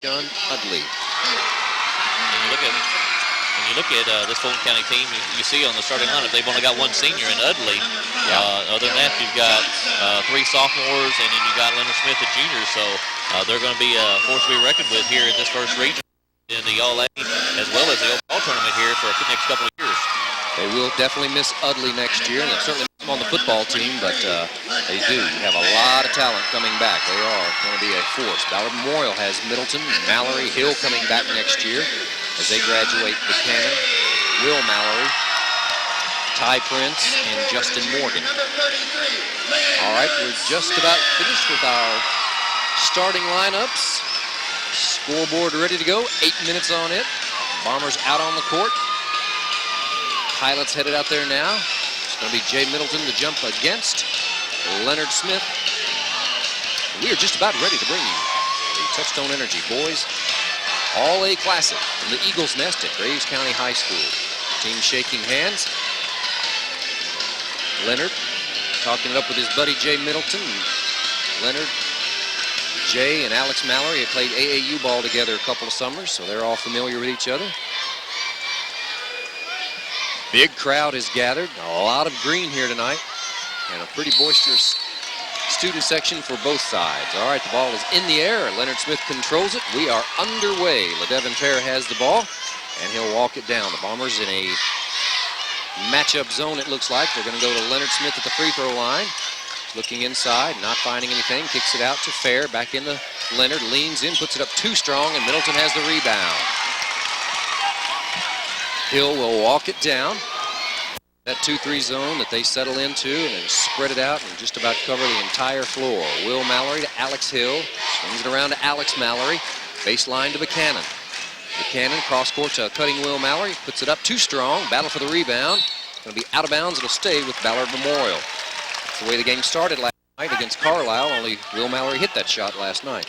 John Udley. When you look at this Fulton County team, you see on the starting lineup they've only got one senior in Udley. Other than that, you've got 3 sophomores, and then you've got Leonard Smith, a junior. So they're going to be a force to be reckoned with here in this first region in the All-A, as well as the overall tournament here for the next couple of years. They will definitely miss Udley next year, and they'll certainly miss them on the football team, but they do have a lot of talent coming back. They are going to be a force. Ballard Memorial has Middleton, Mallory, Hill coming back next year as they graduate Buchanan, Will Mallory, Ty Prince, and Justin Morgan. All right, we're just about finished with our starting lineups. Scoreboard ready to go. 8 minutes on it. Bombers out on the court. Pilots headed out there now. It's going to be Jay Middleton to jump against Leonard Smith. We are just about ready to bring you the Touchstone Energy Boys All-A Classic from the Eagles Nest at Graves County High School. Team shaking hands. Leonard talking it up with his buddy Jay Middleton. Leonard, Jay, and Alex Mallory have played AAU ball together a couple of summers, so they're all familiar with each other. Big crowd has gathered. A lot of green here tonight, and a pretty boisterous student section for both sides. All right, the ball is in the air. Leonard Smith controls it. We are underway. LaDevin Fair has the ball, and he'll walk it down. The Bombers in a matchup zone, it looks like. They're going to go to Leonard Smith at the free throw line. Looking inside, not finding anything, kicks it out to Fair, back into Leonard, leans in, puts it up too strong, and Middleton has the rebound. Hill will walk it down. That 2-3 zone that they settle into and then spread it out and just about cover the entire floor. Will Mallory to Alex Hill, swings it around to Alex Mallory, baseline to Buchanan. Buchanan, cross court to cutting Will Mallory, puts it up too strong, battle for the rebound. Going to be out of bounds, it'll stay with Ballard Memorial. That's the way the game started last night against Carlisle, only Will Mallory hit that shot last night.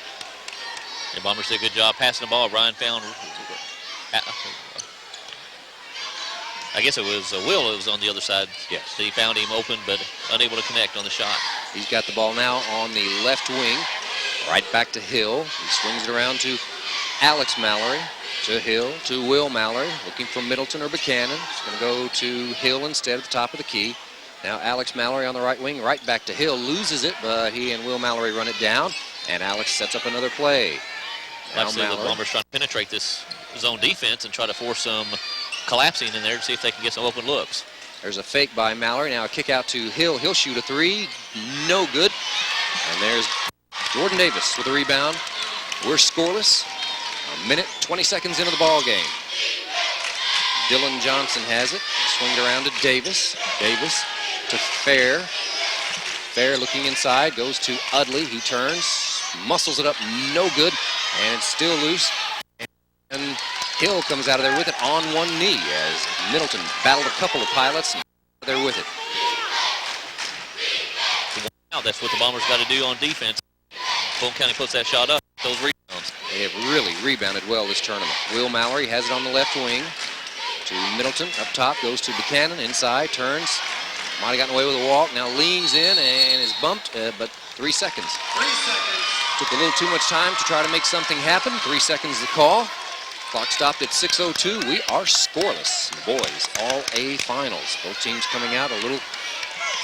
The Bombers did a good job passing the ball. Ryan found, I guess it was Will that was on the other side. Yes. So he found him open, but unable to connect on the shot. He's got the ball now on the left wing, right back to Hill. He swings it around to Alex Mallory, to Hill, to Will Mallory, looking for Middleton or Buchanan. It's going to go to Hill instead at the top of the key. Now Alex Mallory on the right wing, right back to Hill, loses it, but he and Will Mallory run it down, and Alex sets up another play. Now the Bombers trying to penetrate this zone defense and try to force some collapsing in there to see if they can get some open looks. There's a fake by Mallory. Now a kick out to Hill. He'll shoot a 3. No good. And there's Jordan Davis with the rebound. We're scoreless. A minute, 20 seconds into the ball game. Dylan Johnson has it. Swinged around to Davis. Davis to Fair. Fair looking inside. Goes to Udley. He turns. Muscles it up. No good. And it's still loose. And Hill comes out of there with it on one knee as Middleton battled a couple of pilots and there with it. Now that's what the Bombers got to do on defense. Fulton County puts that shot up. Those rebounds. They have really rebounded well this tournament. Will Mallory has it on the left wing to Middleton. Up top goes to Buchanan. Inside, turns. Might have gotten away with a walk. Now leans in and is bumped, but 3 seconds. 3 seconds. Took a little too much time to try to make something happen. 3 seconds the call. Clock stopped at 6:02. We are scoreless. The boys All-A finals. Both teams coming out a little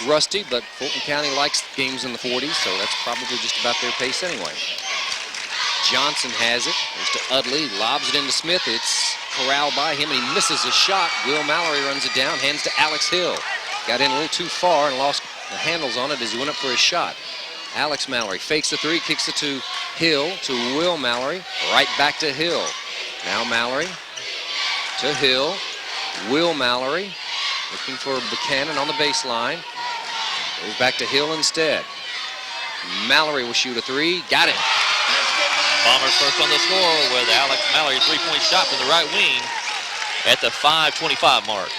rusty, but Fulton County likes games in the 40s, so that's probably just about their pace anyway. Johnson has it. Goes to Udley. Lobs it into Smith. It's corralled by him, and he misses a shot. Will Mallory runs it down. Hands to Alex Hill. Got in a little too far and lost the handles on it as he went up for his shot. Alex Mallory fakes the 3, kicks it to Hill, to Will Mallory. Right back to Hill. Now Mallory to Hill. Will Mallory looking for Buchanan on the baseline. Goes back to Hill instead. Mallory will shoot a 3. Got it. Bombers first on the score with Alex Mallory, 3-point shot from the right wing at the 5:25 mark.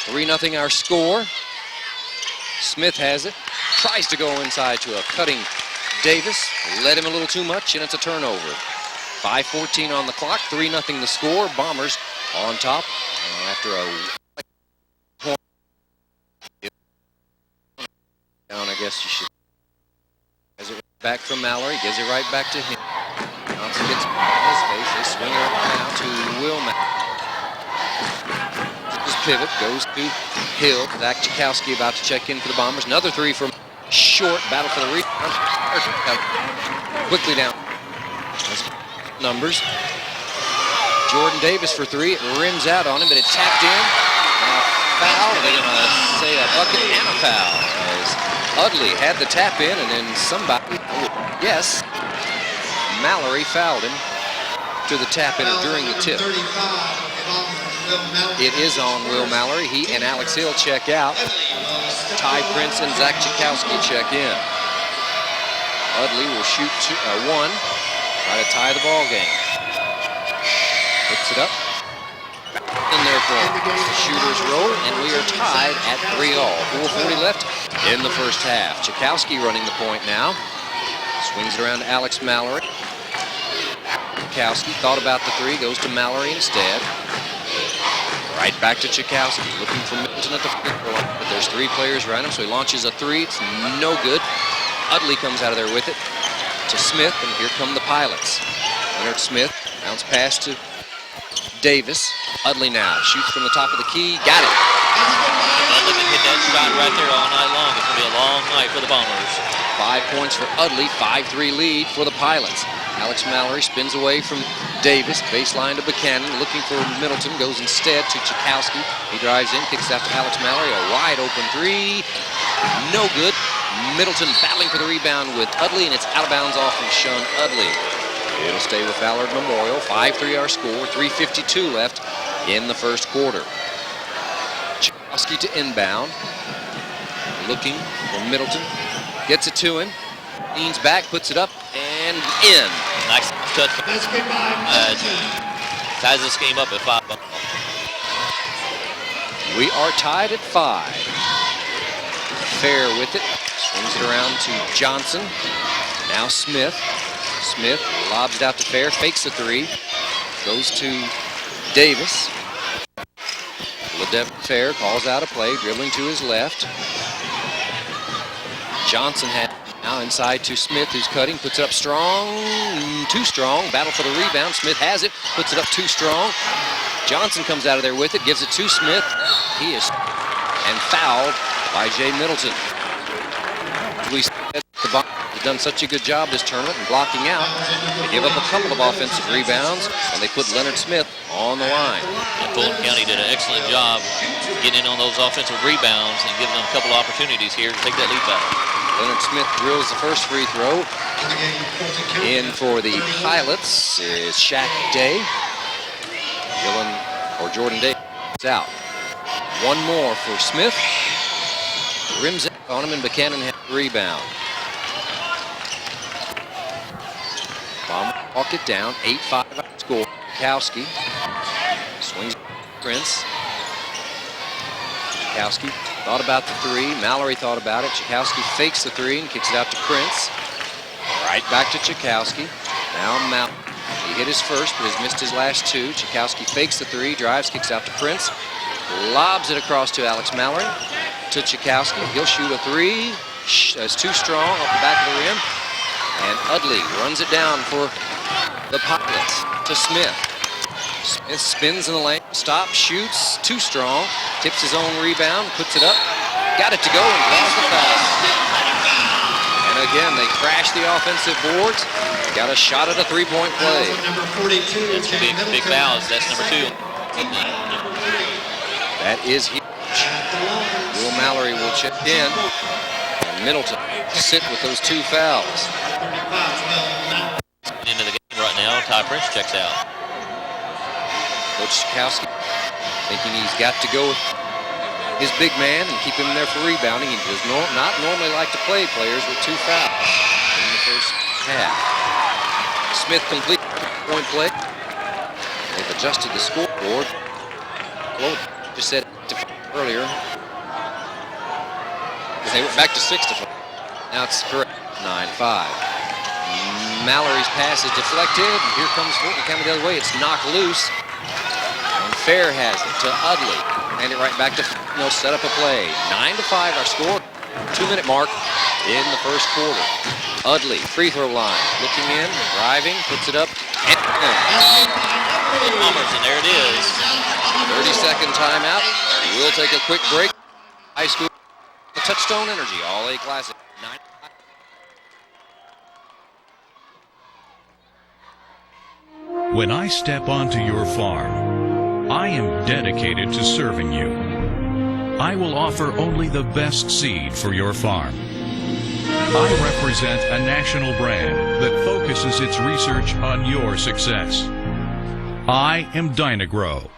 3-0 our score. Smith has it. Tries to go inside to a cutting Davis. Led him a little too much, and it's a turnover. 5:14 on the clock, 3-0 the score. Bombers on top after a down, I guess you should. Has it back from Mallory, gives it right back to him. Now Johnson gets in his face. They swing her now to Will Mallory. His pivot goes to Hill. Zach Chakowski about to check in for the Bombers. Another three from short. Battle for the rebound. Quickly down. Numbers. Jordan Davis for three. It rims out on him, but it's tapped in. Now foul. They're going to say a bucket and a foul. As Uddley had the tap in, and then somebody, yes, Mallory fouled him to the tap in during the tip. It is on Will Mallory. He and Alex Hill check out. Ty Prince and Zach Chakowski check in. Uddley will shoot one, try to tie the ball game. Puts it up. In there for the shooter's roll, and we are tied at 3-all. 4:40 left in the first half. Chakowski running the point now. Swings it around to Alex Mallory. Chakowski thought about the three, goes to Mallory instead. Right back to Chakowski, looking for Middleton at the free throw line, but there's three players around him, so he launches a three. It's no good. Uddley comes out of there with it to Smith, and here come the Pilots. Leonard Smith, bounce pass to Davis. Uddley now shoots from the top of the key. Got it. Uddley can hit that shot right there all night long. It's going to be a long night for the Bombers. 5 points for Uddley. 5-3 lead for the Pilots. Alex Mallory spins away from Davis. Baseline to Buchanan. Looking for Middleton. Goes instead to Chakowski. He drives in. Kicks out to Alex Mallory. A wide open three. No good. Middleton battling for the rebound with Uddley, and it's out of bounds off from Sean Uddley. It'll stay with Ballard Memorial. 5-3 our score. 3:52 left in the first quarter. Chakowski to inbound. Looking for Middleton. Gets it to him. Leans back, puts it up, and in. Nice touch. Ties this game up at 5. We are tied at 5. Fair with it. Swings it around to Johnson. Now Smith. Smith lobs it out to Fair, fakes the three, goes to Davis. LaDevin Fair calls out a play, dribbling to his left. Johnson had now inside to Smith, who's cutting, puts it up strong, too strong. Battle for the rebound. Smith has it, puts it up too strong. Johnson comes out of there with it, gives it to Smith. He is and fouled by Jay Middleton. We said the Bombers have done such a good job this tournament in blocking out. They give up a couple of offensive rebounds, and they put Leonard Smith on the line. And Fulton County did an excellent job getting in on those offensive rebounds and giving them a couple opportunities here to take that lead back. Leonard Smith drills the first free throw. In for the Pilots is Shaq Day. Jordan Davis out. One more for Smith. Rims it on him, and Buchanan has the rebound. Bombers walk it down. 8-5 score. Chakowski swings Prince. Chakowski thought about the three. Mallory thought about it. Chakowski fakes the three and kicks it out to Prince. Right back to Chakowski. Now Mallory. He hit his first, but has missed his last two. Chakowski fakes the three, drives, kicks out to Prince. Lobs it across to Alex Mallory. To Chakowski. He'll shoot a three. It's too strong off the back of the rim. And Uddley runs it down for the Pilots to Smith. Smith spins in the lane, stops, shoots, too strong. Tips his own rebound, puts it up. Got it to go and draws the foul. And again, they crash the offensive boards. Got a shot at a three-point play. It's going to be a big foul. That's number 2. That is huge. Will Mallory will chip in, and Middleton sit with those 2 fouls. Into the game right now, Ty Prince checks out. Coach Chakowski thinking he's got to go with his big man and keep him there for rebounding. He does not normally like to play players with 2 fouls in the first half. Smith completes the point play. They've adjusted the scoreboard. Well, just said earlier. They went back to 6-5. Now it's correct. 9-5. Mallory's pass is deflected, and here comes Fulton coming the other way. It's knocked loose. And Fair has it to Uddley. And it right back to Fulton. They'll set up a play. 9-5 our score. 2-minute mark in the first quarter. Uddley, free throw line. Looking in, driving, puts it up. Bombers, and there it is. 30-second timeout. We'll take a quick break. High school, Touchstone Energy, All-A Classic. When I step onto your farm, I am dedicated to serving you. I will offer only the best seed for your farm. I represent a national brand that focuses its research on your success. I am Dynagrow.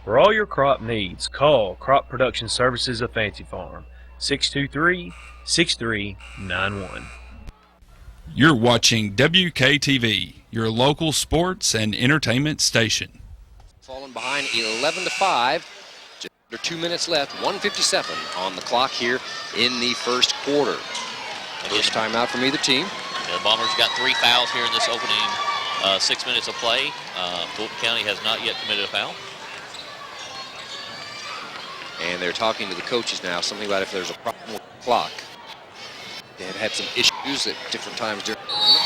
For all your crop needs, call Crop Production Services of Fancy Farm, 623-6391. You're watching WKTV, your local sports and entertainment station. Falling behind 11-5. Just under 2 minutes left. 1:57 on the clock here in the first quarter. First timeout from either team. The Bombers got 3 fouls here in this opening 6 minutes of play. Fulton County has not yet committed a foul. And they're talking to the coaches now, something about if there's a problem with the clock. They have had some issues at different times during the tournament.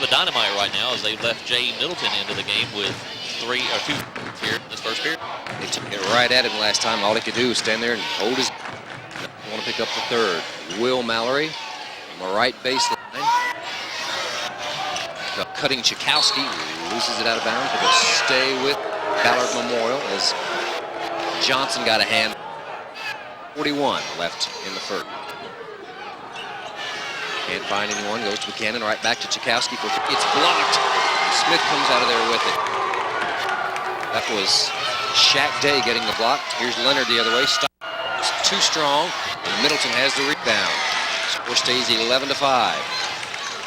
The dynamite right now is they left Jay Middleton into the game with 2 here in this first period. They took it right at him last time. All he could do was stand there and hold his. Want to pick up the third. Will Mallory on the right baseline. Cutting Chakowski loses it out of bounds, but he'll stay with Ballard Memorial as Johnson got a hand. 41 left in the first. Can't find anyone. Goes to Buchanan. Right back to Chakowski. It's blocked. Smith comes out of there with it. That was Shaq Day getting the block. Here's Leonard the other way. Stop. It's too strong. And Middleton has the rebound. Score stays 11-5.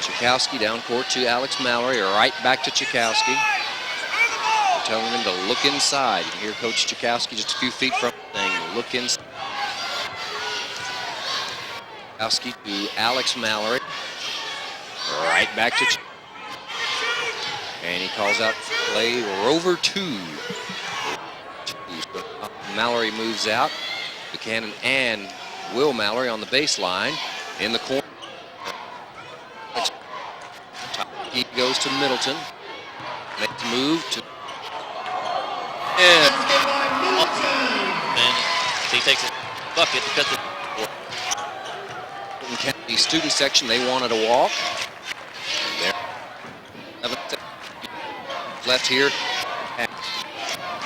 Chakowski down court to Alex Mallory. Right back to Chakowski. They're telling him to look inside. You can hear Coach Chakowski just a few feet from the thing. Look inside. Chakowski to Alex Mallory. Right back to and he calls out play Rover 2. Mallory moves out. Buchanan and Will Mallory on the baseline. In the corner. He goes to Middleton. Makes a move to and he takes a bucket to cut the County student section. They wanted a walk. There. Left here.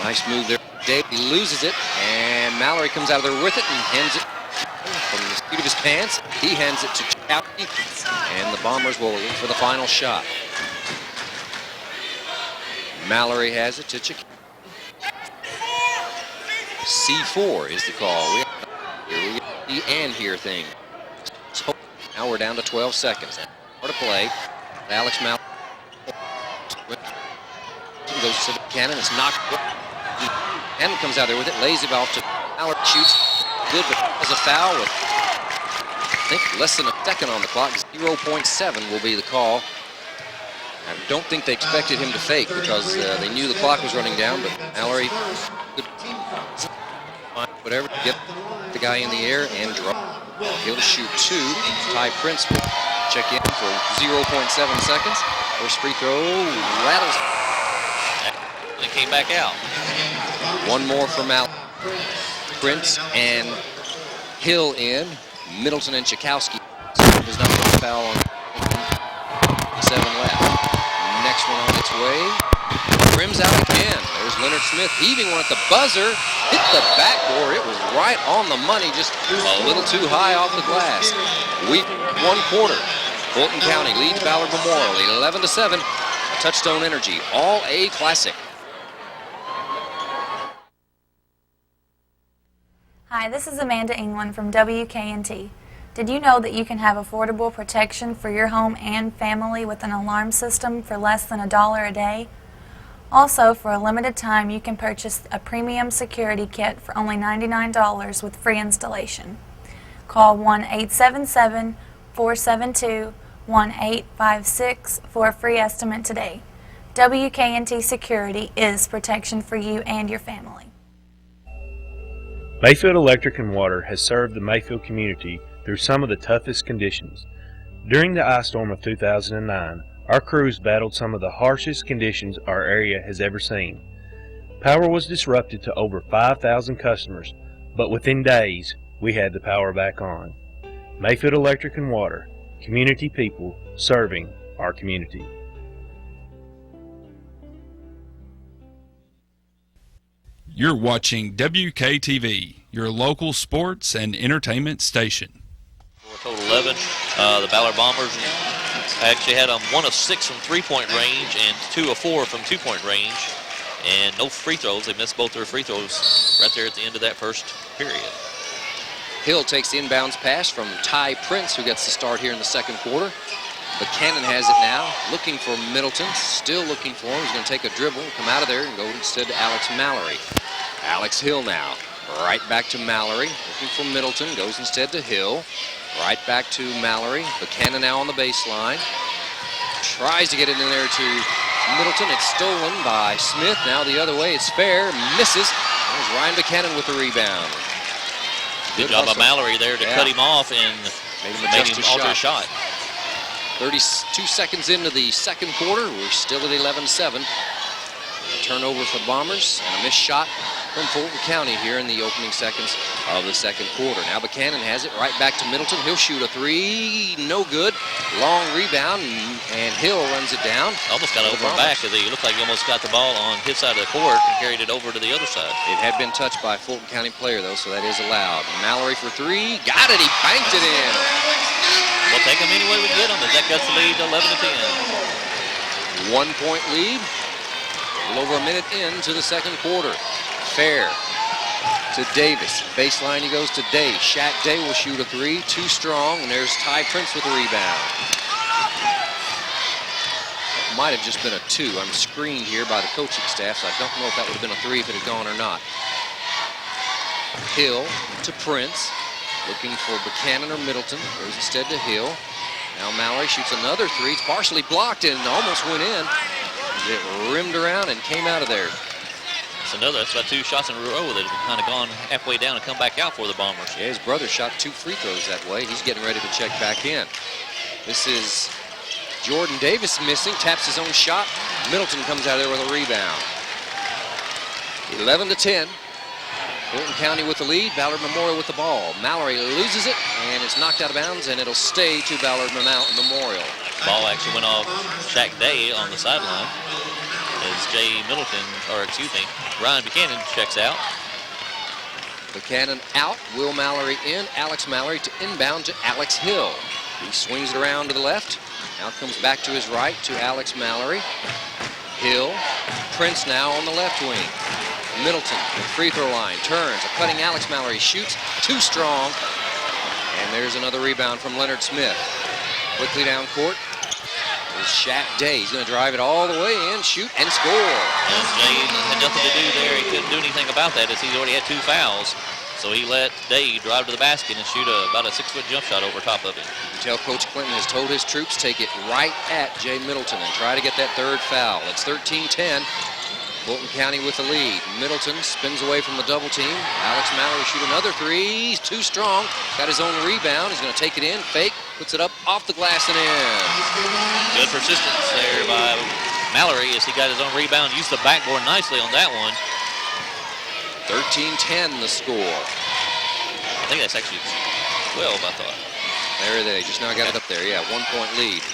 Nice move there. Dave, he loses it, and Mallory comes out of there with it and hands it from the seat of his pants. He hands it to Chakowski, and the Bombers will look for the final shot. Mallory has it to Chakowski. C4 is the call. We get the and here thing. Now we're down to 12 seconds. More to play. Alex Mallory goes to Buchanan. It's knocked. Buchanan comes out there with it. Lays it off to Ballard. Shoots. Good, but has a foul with, I think, less than a second on the clock. 0.7 will be the call. I don't think they expected him to fake because they knew the clock was running down, but Mallory could whatever to get the guy in the air and drop. He'll shoot 2. Ty Prince will check in for 0.7 seconds. First free throw rattles. And it came back out. One more from Prince and Hill in. Middleton and Chakowski. There's not a foul on 7 left. Next one on its way. Rims out again. There's Leonard Smith heaving one at the buzzer. Hit the backboard. It was right on the money, just a little too high off the glass. One quarter. Fulton County leads Ballard Memorial 11-7. Touchstone Energy All-A Classic. Hi, this is Amanda England from WKNT. Did you know that you can have affordable protection for your home and family with an alarm system for less than $1 a day? Also, for a limited time, you can purchase a premium security kit for only $99 with free installation. Call 1-877-472-1856 for a free estimate today. WKNT Security is protection for you and your family. Mayfield Electric and Water has served the Mayfield community through some of the toughest conditions. During the ice storm of 2009, Our crews battled some of the harshest conditions our area has ever seen. Power was disrupted to over 5,000 customers, but within days, we had the power back on. Mayfield Electric and Water, community people serving our community. You're watching WKTV, your local sports and entertainment station. For a total 11, the Ballard Bombers actually had 1 of 6 from three-point range and 2 of 4 from two-point range, and no free throws. They missed both their free throws right there at the end of that first period. Hill takes the inbounds pass from Ty Prince, who gets the start here in the second quarter. Buchanan has it now, looking for Middleton, still looking for him. He's going to take a dribble, come out of there, and go instead to Alex Mallory. Alex Hill now, right back to Mallory, looking for Middleton, goes instead to Hill. Right back to Mallory. Buchanan now on the baseline. Tries to get it in there to Middleton. It's stolen by Smith. Now the other way, it's fair, misses. There's Ryan Buchanan with the rebound. Good job by Mallory there to cut him off and made him alter his shot. 32 seconds into the second quarter. We're still at 11-7. A turnover for the Bombers and a missed shot from Fulton County here in the opening seconds of the second quarter. Now Buchanan has it right back to Middleton. He'll shoot a three. No good. Long rebound, and Hill runs it down. Almost got over and back. It looked like he almost got the ball on his side of the court and carried it over to the other side. It had been touched by a Fulton County player, though, so that is allowed. Mallory for three. Got it. He banked it in. We'll take him any way we can get him. That cuts the lead to 11-10. 1 point lead. A little over a minute into the second quarter. Fair to Davis. Baseline, he goes to Day. Shaq Day will shoot a three. Too strong, and there's Ty Prince with the rebound. Might have just been a two. I'm screened here by the coaching staff, so I don't know if that would have been a three if it had gone or not. Hill to Prince. Looking for Buchanan or Middleton. Goes instead to Hill. Now Mallory shoots another three. It's partially blocked and almost went in. It rimmed around and came out of there. That's about 2 shots in a row that have kind of gone halfway down and come back out for the Bombers. Yeah, his brother shot 2 free throws that way. He's getting ready to check back in. This is Jordan Davis missing, taps his own shot. Middleton comes out of there with a rebound. 11-10. Fulton County with the lead, Ballard Memorial with the ball. Mallory loses it, and it's knocked out of bounds, and it'll stay to Ballard Memorial. Ball actually went off Shaq Day on the sideline as Ryan Buchanan checks out. Buchanan out, Will Mallory in, Alex Mallory to inbound to Alex Hill. He swings it around to the left, now comes back to his right to Alex Mallory. Hill, Prince now on the left wing. Middleton, the free throw line, turns, a cutting Alex Mallory shoots, too strong, and there's another rebound from Leonard Smith. Quickly down court is Shaq Day. He's going to drive it all the way in, shoot, and score. And Day had nothing to do there. He couldn't do anything about that as he already had 2 fouls. So he let Day drive to the basket and shoot about a 6-foot jump shot over top of it. You can tell Coach Clinton has told his troops take it right at Jay Middleton and try to get that third foul. It's 13-10. Fulton County with the lead. Middleton spins away from the double team. Alex Mallory shoot another three. He's too strong. Got his own rebound. He's going to take it in. Fake. Puts it up off the glass and in. Good persistence there by Mallory as he got his own rebound. Used the backboard nicely on that one. 13-10 the score. I think that's actually 12, I thought. There they just now got it up there. Yeah, 1 point lead.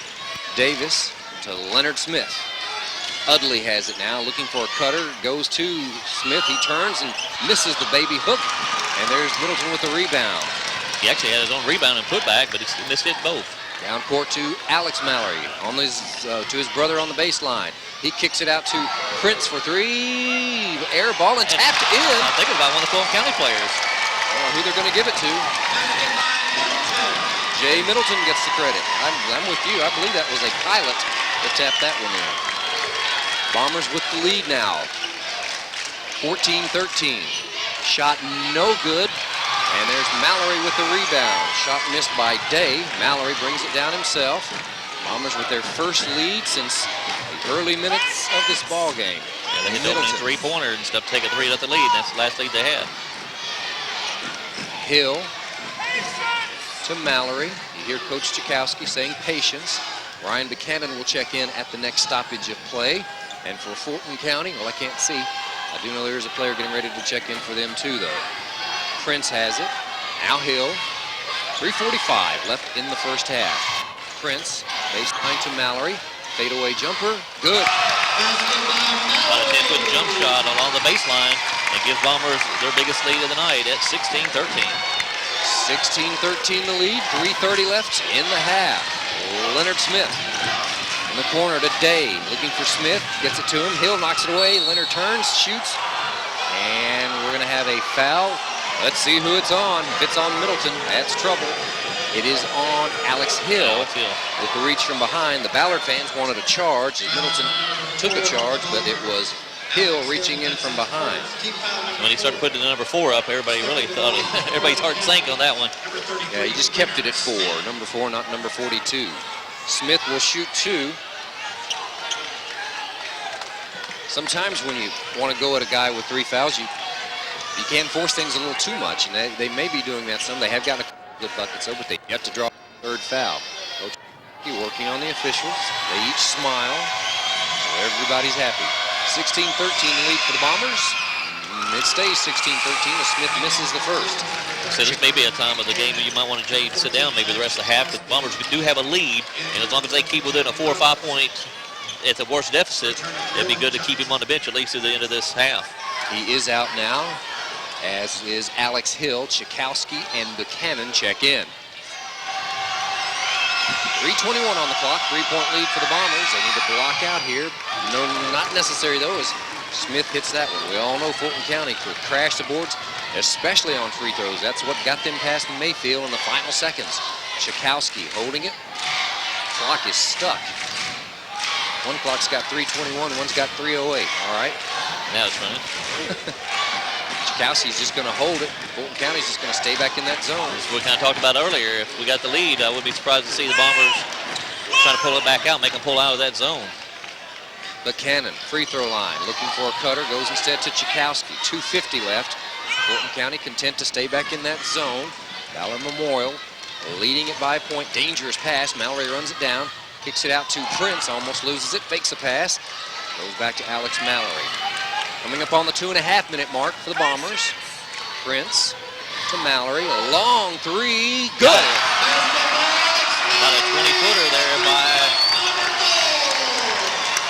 Davis to Leonard Smith. Udley has it now, looking for a cutter, goes to Smith, he turns and misses the baby hook, and there's Middleton with the rebound. He actually had his own rebound and putback, but he missed it both. Down court to Alex Mallory, to his brother on the baseline. He kicks it out to Prince for three, air ball and tapped in. I'm thinking about one of the Fulton County players. Who they're going to give it to. Jay Middleton gets the credit. I'm with you, I believe that was a pilot that tapped that one in. Bombers with the lead now. 14-13. Shot no good. And there's Mallory with the rebound. Shot missed by Day. Mallory brings it down himself. Bombers with their first lead since the early minutes of this ball game. Yeah, they hit the opening three-pointer and stuff, take a 3 at the lead. That's the last lead they had. Hill to Mallory. You hear Coach Chakowski saying patience. Ryan Buchanan will check in at the next stoppage of play. And for Fulton County, well, I can't see. I do know there is a player getting ready to check in for them too, though. Prince has it. Now Hill. 3:45 left in the first half. Prince, baseline to Mallory. Fadeaway jumper. Good. About a 10-foot jump shot along the baseline and gives Bombers their biggest lead of the night at 16-13. 16-13 the lead. 3:30 left in the half. Leonard Smith in the corner to Day. Looking for Smith. Gets it to him. Hill knocks it away. Leonard turns, shoots. And we're going to have a foul. Let's see who it's on. If it's on Middleton, that's trouble. It is on Alex Hill with the reach from behind. The Ballard fans wanted a charge. Middleton took a charge, but it was Hill reaching in from behind. When he started putting the number 4 up, everybody really thought everybody's heart sank on that one. Yeah, he just kept it at 4. Number 4, not number 42. Smith will shoot 2. Sometimes when you want to go at a guy with 3 fouls, you can force things a little too much, and they may be doing that some. They have gotten a good bucket, so, but they have to draw a 3rd foul. Coach working on the officials. They each smile, so everybody's happy. 16-13 lead for the Bombers. It stays 16-13 as Smith misses the first. So this may be a time of the game where you might want Jay to sit down maybe the rest of the half, because the Bombers do have a lead, and as long as they keep within a 4 or 5 point at the worst deficit, it'd be good to keep him on the bench at least to the end of this half. He is out now, as is Alex Hill. Chikowski and Buchanan check in. 3:21 on the clock, 3-point lead for the Bombers. They need to block out here. No, not necessary though, as Smith hits that one. We all know Fulton County could crash the boards, especially on free throws. That's what got them past Mayfield in the final seconds. Chikowski holding it. Clock is stuck. One clock's got 3:21, one's got 3:08. All right. Now it's running. Chikowski's just going to hold it. Fulton County's just going to stay back in that zone. As we kind of talked about earlier, if we got the lead, I would be surprised to see the Bombers trying to pull it back out, make them pull out of that zone. Buchanan, free throw line, looking for a cutter, goes instead to Chikowski. 2:50 left. Fulton County content to stay back in that zone. Ballard Memorial leading it by a point. Dangerous pass. Mallory runs it down, kicks it out to Prince, almost loses it, fakes a pass, goes back to Alex Mallory. Coming up on the 2.5-minute mark for the Bombers. Prince to Mallory, a long 3, good. About a 20-footer there by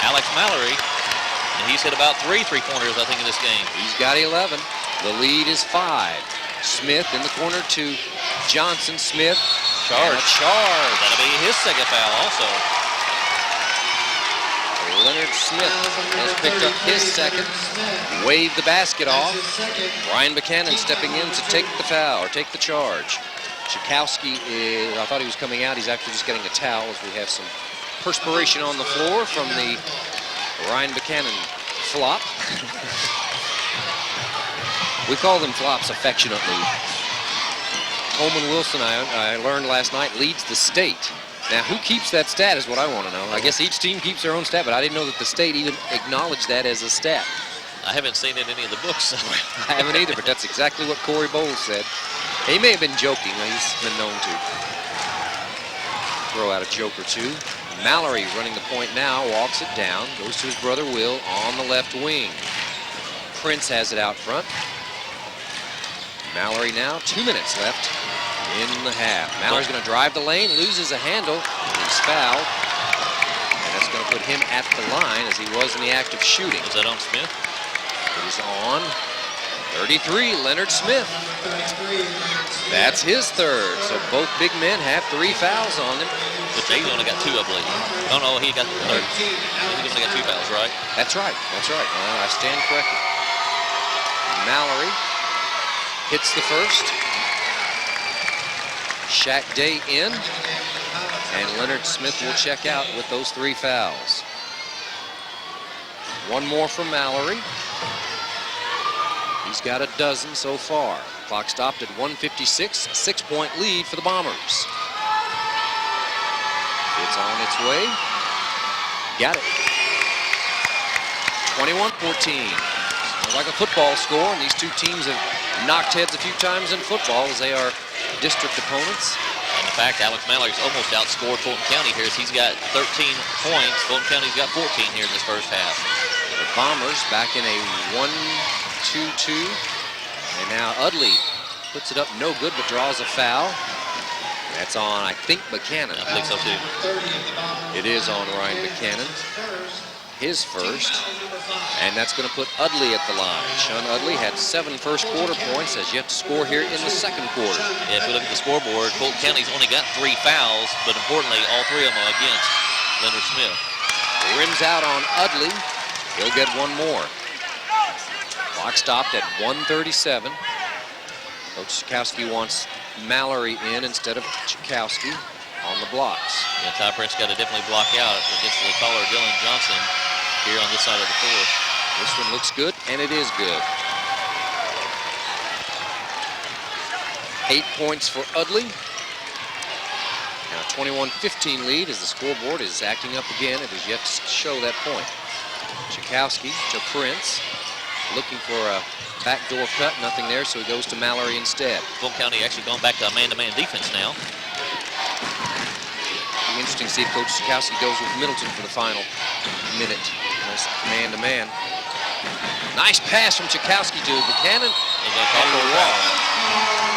Alex Mallory, and he's hit about 3 3-pointers, I think, in this game. He's got 11. The lead is 5. Smith in the corner to Johnson. Smith, charge. That'll be his second foul also. Leonard Smith has picked up his second, waved the basket off. Ryan Buchanan stepping in to take the foul, or take the charge. Chikowski is, I thought he was coming out. He's actually just getting a towel as we have some perspiration on the floor from the Ryan Buchanan flop. We call them flops affectionately. Coleman Wilson, I learned last night, leads the state. Now, who keeps that stat is what I want to know. I guess each team keeps their own stat, but I didn't know that the state even acknowledged that as a stat. I haven't seen it in any of the books. I haven't either, but that's exactly what Corey Bowles said. He may have been joking. He's been known to throw out a joke or two. Mallory running the point now, walks it down, goes to his brother Will on the left wing. Prince has it out front. Mallory now, 2 minutes left in the half. Mallory's going to drive the lane, loses a handle, he's fouled. And that's going to put him at the line as he was in the act of shooting. Is that on Smith? It is on 33, Leonard Smith. That's his 3rd, so both big men have 3 fouls on them. But Jay's only got 2, I believe. Oh, no, he got the 3rd. He's only got 2 fouls, right? That's right, that's right. I stand corrected. Mallory hits the first. Shaq Day in, and Leonard Smith will check out with those 3 fouls. One more from Mallory. He's got a dozen so far. Clock stopped at 1:56, a 6-point lead for the Bombers. It's on its way. Got it. 21-14. Sounds like a football score, and these two teams have knocked heads a few times in football as they are district opponents. And the fact, Alex Mallory's almost outscored Fulton County here as he's got 13 points. Fulton County's got 14 here in this first half. The Bombers back in a 1-2-2. And now Udley puts it up no good, but draws a foul. That's on, I think, Buchanan. I think so, too. It is on Ryan Buchanan. His first. And that's going to put Udley at the line. Sean Udley had 7 first quarter points, has yet to score here in the second quarter. Yeah, if we look at the scoreboard, Fulton County's only got 3 fouls, but importantly, all 3 of them are against Leonard Smith. Rims out on Udley. He'll get one more. Clock stopped at 1:37. Coach Chakowski wants Mallory in instead of Chakowski on the blocks. Yeah, Ty Prince got to definitely block out against the taller Dylan Johnson here on this side of the floor. This one looks good, and it is good. 8 points for Udley. Now 21-15 lead as the scoreboard is acting up again. It is yet to show that point. Chakowski to Prince, looking for a backdoor cut, nothing there, so he goes to Mallory instead. Fulton County actually going back to a man-to-man defense now. It'll be interesting to see if Coach Chakowski goes with Middleton for the final minute. Nice man-to-man. Nice pass from Chakowski to Buchanan. He's going to call for a wall.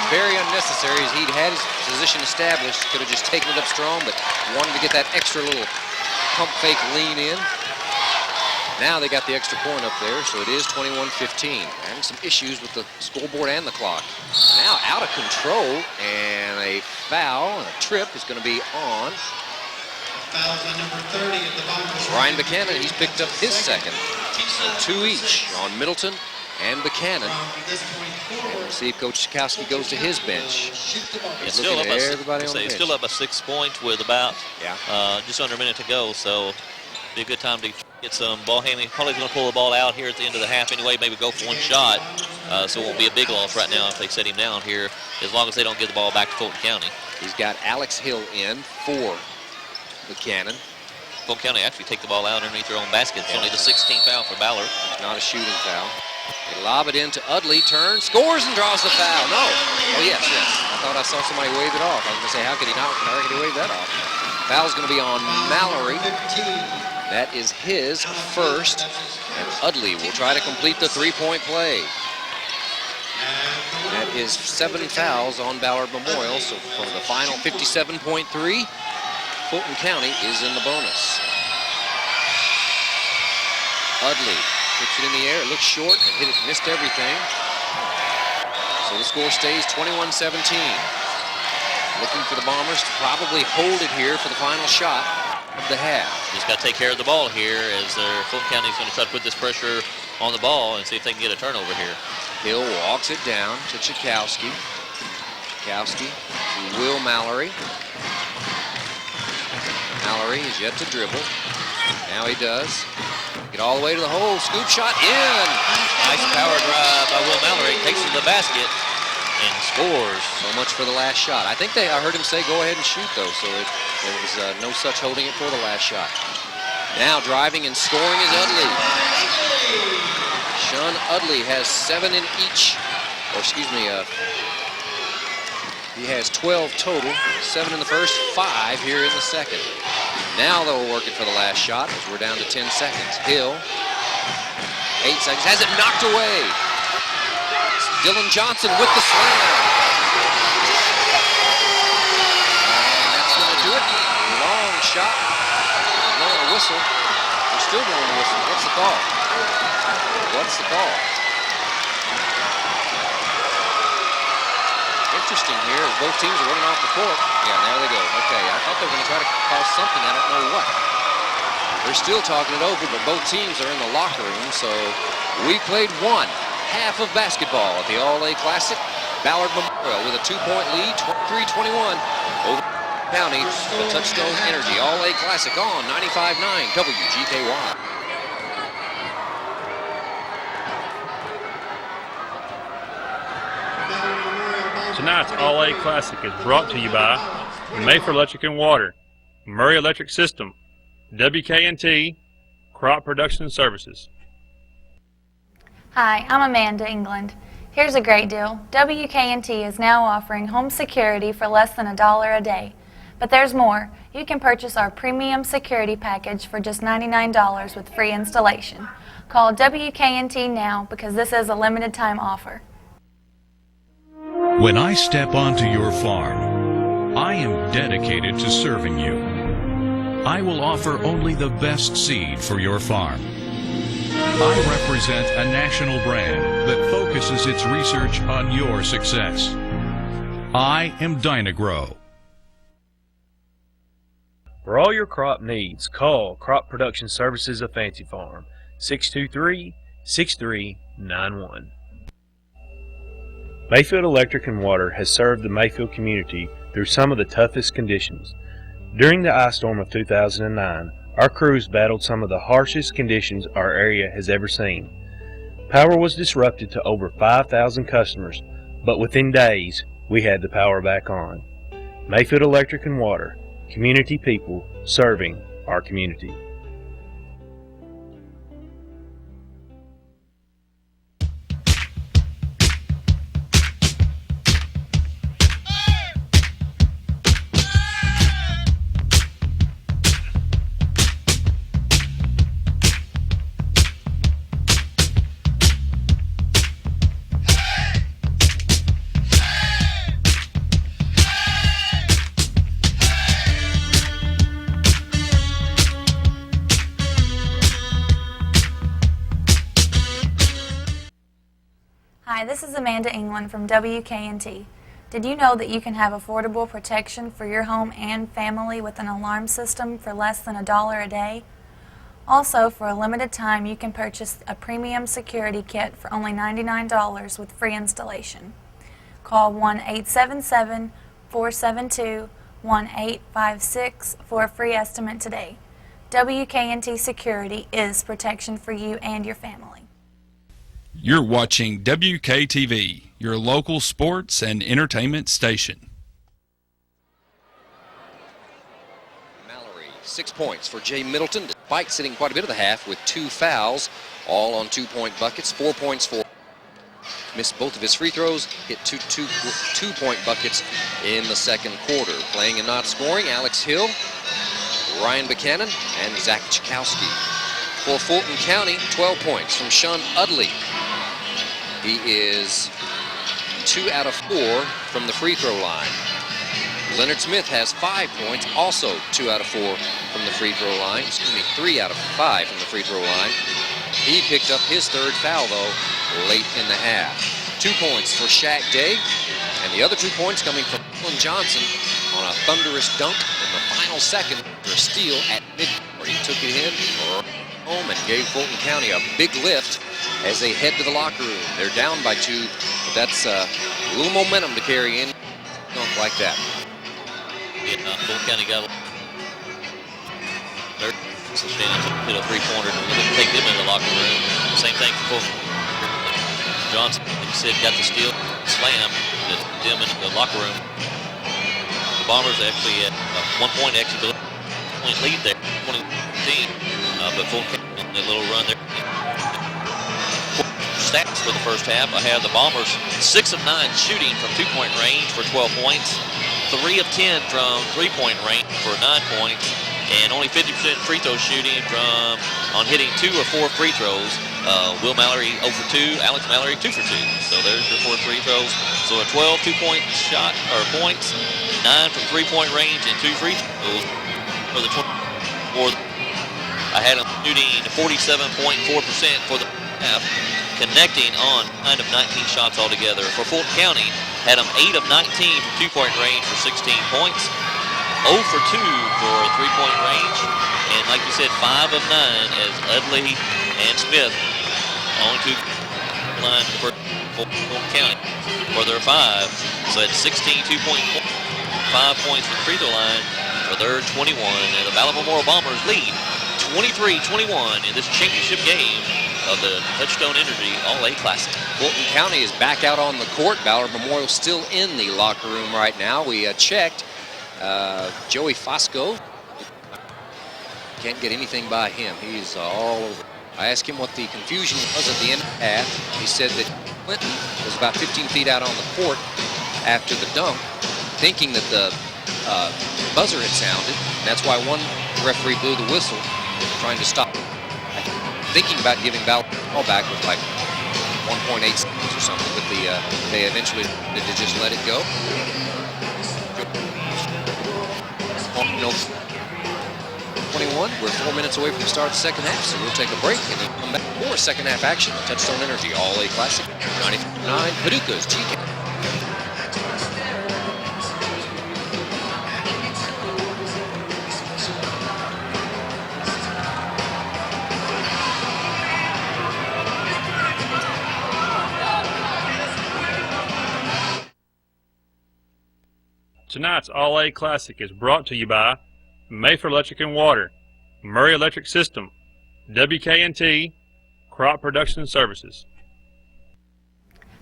Very unnecessary as he'd had his position established. Could have just taken it up strong, but wanted to get that extra little pump fake lean in. Now they got the extra point up there, so it is 21-15. Having some issues with the scoreboard and the clock. Now out of control, and a foul, and a trip is going to be on Ryan Buchanan. He's picked up his second. So 2 each on Middleton and Buchanan. And we'll see if Coach Chakowski goes to his bench. It's still up, everybody on the bench. still up by 6 points with about just under a minute to go, so be a good time to get some ball handling. Probably going to pull the ball out here at the end of the half anyway, maybe go for one shot. So it won't be a big loss right now if they set him down here, as long as they don't get the ball back to Fulton County. He's got Alex Hill in for Buchanan. Fulton County actually take the ball out underneath their own basket. It's only the 16th foul for Ballard. It's not a shooting foul. They lob it into Udley, turns, scores, and draws the foul. No. Oh, yes. I thought I saw somebody wave it off. I was going to say, how could he not? How could he wave that off? Foul's going to be on Mallory. That is his first. And Udley will try to complete the 3-point play. That is 7 fouls on Ballard Memorial. So from the final 57.3, Fulton County is in the bonus. Udley puts it in the air. It looks short and hit it, missed everything. So the score stays 21-17. Looking for the Bombers to probably hold it here for the final shot of the half. Just got to take care of the ball here as Fulton County is going to try to put this pressure on the ball and see if they can get a turnover here. Hill walks it down to Chakowski. Chakowski to Will Mallory. Mallory is yet to dribble. Now he does. Get all the way to the hole. Scoop shot in. Nice power drive by Will Mallory. Takes it to the basket and scores. So much for the last shot. I think I heard him say go ahead and shoot though, so there was no such holding it for the last shot. Now driving and scoring is Udley. Sean Udley has 7 in each, or excuse me, he has 12 total, 7 in the first, 5 here in the second. Now they're working for the last shot as we're down to 10 seconds. Hill, 8 seconds, has it knocked away. It's Dylan Johnson with the slam. And that's going to do it. Long shot. Blowing a whistle. They're still blowing a whistle. What's the call? What's the call? Interesting here as both teams are running off the court. Yeah, there they go. Okay, I thought they were going to try to call something. I don't know what. They're still talking it over, but both teams are in the locker room. So we played one half of basketball at the All-A Classic. Ballard Memorial with a 2-point lead, 23-21 over County. The Touchstone Energy All-A Classic on 95.9 WGKY. Tonight's All-A Classic is brought to you by Mayfair Electric and Water, Murray Electric System, WKNT, Crop Production Services. Hi, I'm Amanda England. Here's a great deal. WKNT is now offering home security for less than $1 a day. But there's more. You can purchase our premium security package for just $99 with free installation. Call WKNT now because this is a limited time offer. When I step onto your farm, I am dedicated to serving you. I will offer only the best seed for your farm. I represent a national brand that focuses its research on your success. I am Dynagrow. For all your crop needs, call Crop Production Services of Fancy Farm, 623-6391. Mayfield Electric and Water has served the Mayfield community through some of the toughest conditions. During the ice storm of 2009, our crews battled some of the harshest conditions our area has ever seen. Power was disrupted to over 5,000 customers, but within days, we had the power back on. Mayfield Electric and Water, community people serving our community. Hi, this is Amanda England from WKNT. Did you know that you can have affordable protection for your home and family with an alarm system for less than $1 a day? Also, for a limited time, you can purchase a premium security kit for only $99 with free installation. Call 1-877-472-1856 for a free estimate today. WKNT Security is protection for you and your family. You're watching WKTV, your local sports and entertainment station. Mallory, 6 points for Jay Middleton, despite sitting quite a bit of the half with 2 fouls, all on 2-point buckets. 4 points for missed both of his free throws, hit two-point buckets in the second quarter. Playing and not scoring, Alex Hill, Ryan Buchanan, and Zach Chakowski. For Fulton County, 12 points from Sean Udley. He is 2 out of 4 from the free throw line. Leonard Smith has 5 points, also 2 out of 4 from the free throw line. 3 out of 5 from the free throw line. He picked up his 3rd foul, though, late in the half. 2 points for Shaq Day, and the other 2 points coming from Dylan Johnson on a thunderous dunk in the final second for a steal at midcourt. He took it in home and gave Fulton County a big lift as they head to the locker room. They're down by 2, but that's a little momentum to carry in like that. Fulton County got their chance to hit a three-pointer to take them in the locker room. Same thing for Fulton. Johnson, like you said, got the steal, slam, them in the locker room. The Bombers actually at 1 point actually point lead there, 20-15. But Fulton County, a little run there. Stats for the first half, I have the Bombers 6 of 9 shooting from 2-point range for 12 points, 3 of 10 from 3-point range for 9 points, and only 50% free throw shooting on hitting 2 or 4 free throws. Will Mallory 0 for 2, Alex Mallory 2 for 2. So there's your 4 free throws. So a 12 2-point shot or points, 9 from 3-point range, and 2 free throws for the 24. I had them shooting 47.4% for the half, connecting on 9 of 19 shots altogether. For Fulton County, had them 8 of 19 from 2-point range for 16 points, 0 for 2 for 3-point range, and like you said, 5 of 9 as Udley and Smith on 2 line for Fulton County for their 5. So that's 16 2-point, 5 points for the free throw line for their 21, and the Ballard Memorial Bombers lead 23-21 in this championship game of the Touchstone Energy All-A Classic. Fulton County is back out on the court. Ballard Memorial still in the locker room right now. We checked. Joey Fosco. Can't get anything by him. He's all over. I asked him what the confusion was at the end of the half. He said that Clinton was about 15 feet out on the court after the dunk, thinking that the buzzer had sounded, and that's why one referee blew the whistle, trying to stop. Thinking about giving Ballard the ball back with like 1.8 seconds or something, but they eventually did to just let it go. 21. We're 4 minutes away from the start of the second half, so we'll take a break and then come back for more second half action on Touchstone Energy All-A Classic 99 Paducah's GK. Tonight's All-A Classic is brought to you by Mayfair Electric and Water, Murray Electric System, WKNT, Crop Production Services.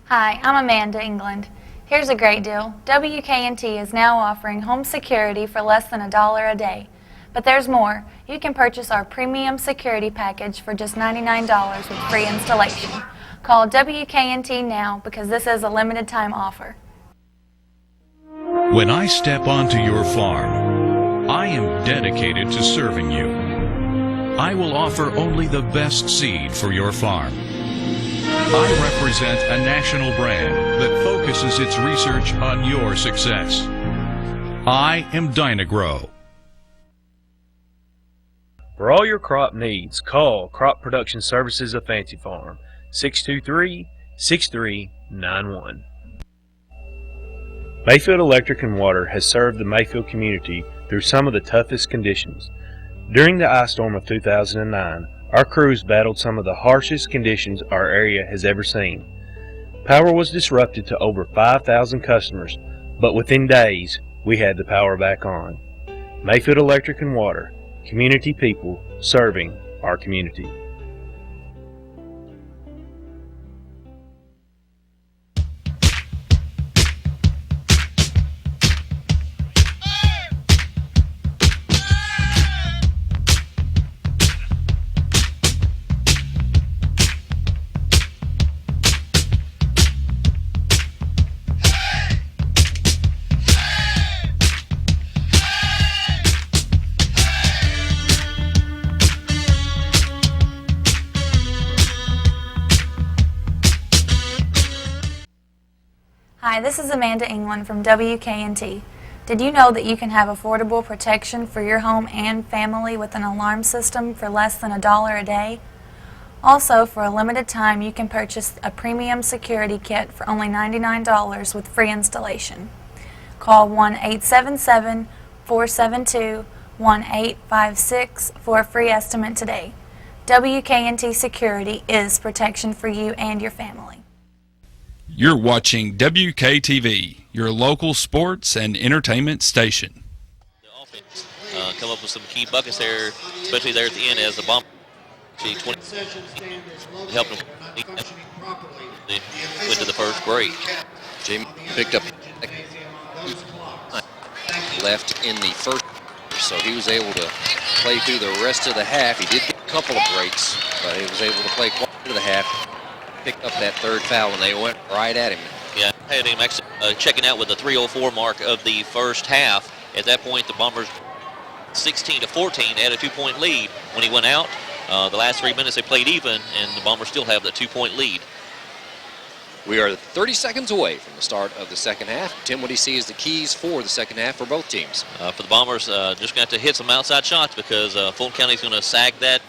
Hi, I'm Amanda England. Here's a great deal. WKNT is now offering home security for less than $1 a day. But there's more. You can purchase our premium security package for just $99 with free installation. Call WKNT now because this is a limited time offer. When I step onto your farm, I am dedicated to serving you. I will offer only the best seed for your farm. I represent a national brand that focuses its research on your success. I am Dynagrow. For all your crop needs, call Crop Production Services of Fancy Farm, 623-6391. Mayfield Electric and Water has served the Mayfield community through some of the toughest conditions. During the ice storm of 2009, our crews battled some of the harshest conditions our area has ever seen. Power was disrupted to over 5,000 customers, but within days, we had the power back on. Mayfield Electric and Water, community people serving our community. Hi, this is Amanda England from WKNT. Did you know that you can have affordable protection for your home and family with an alarm system for less than $1 a day? Also, for a limited time, you can purchase a premium security kit for only $99 with free installation. Call 1-877-472-1856 for a free estimate today. WKNT Security is protection for you and your family. You're watching WKTV, your local sports and entertainment station. The offense come up with some key buckets there, especially there at the end as the bomb helped them went to the first break. Jamie picked up left in the first, so he was able to play through the rest of the half. He did get a couple of breaks, but he was able to play quite a bit of the half. Picked up that third foul and they went right at him. Yeah, had him actually checking out with the 3:04 mark of the first half. At that point, the Bombers 16-14 had a 2-point lead. When he went out, the last 3 minutes they played even, and the Bombers still have the 2-point lead. We are 30 seconds away from the start of the second half. Tim, what do you see as the keys for the second half for both teams? For the Bombers, just going to have to hit some outside shots because Fulton County is going to sag that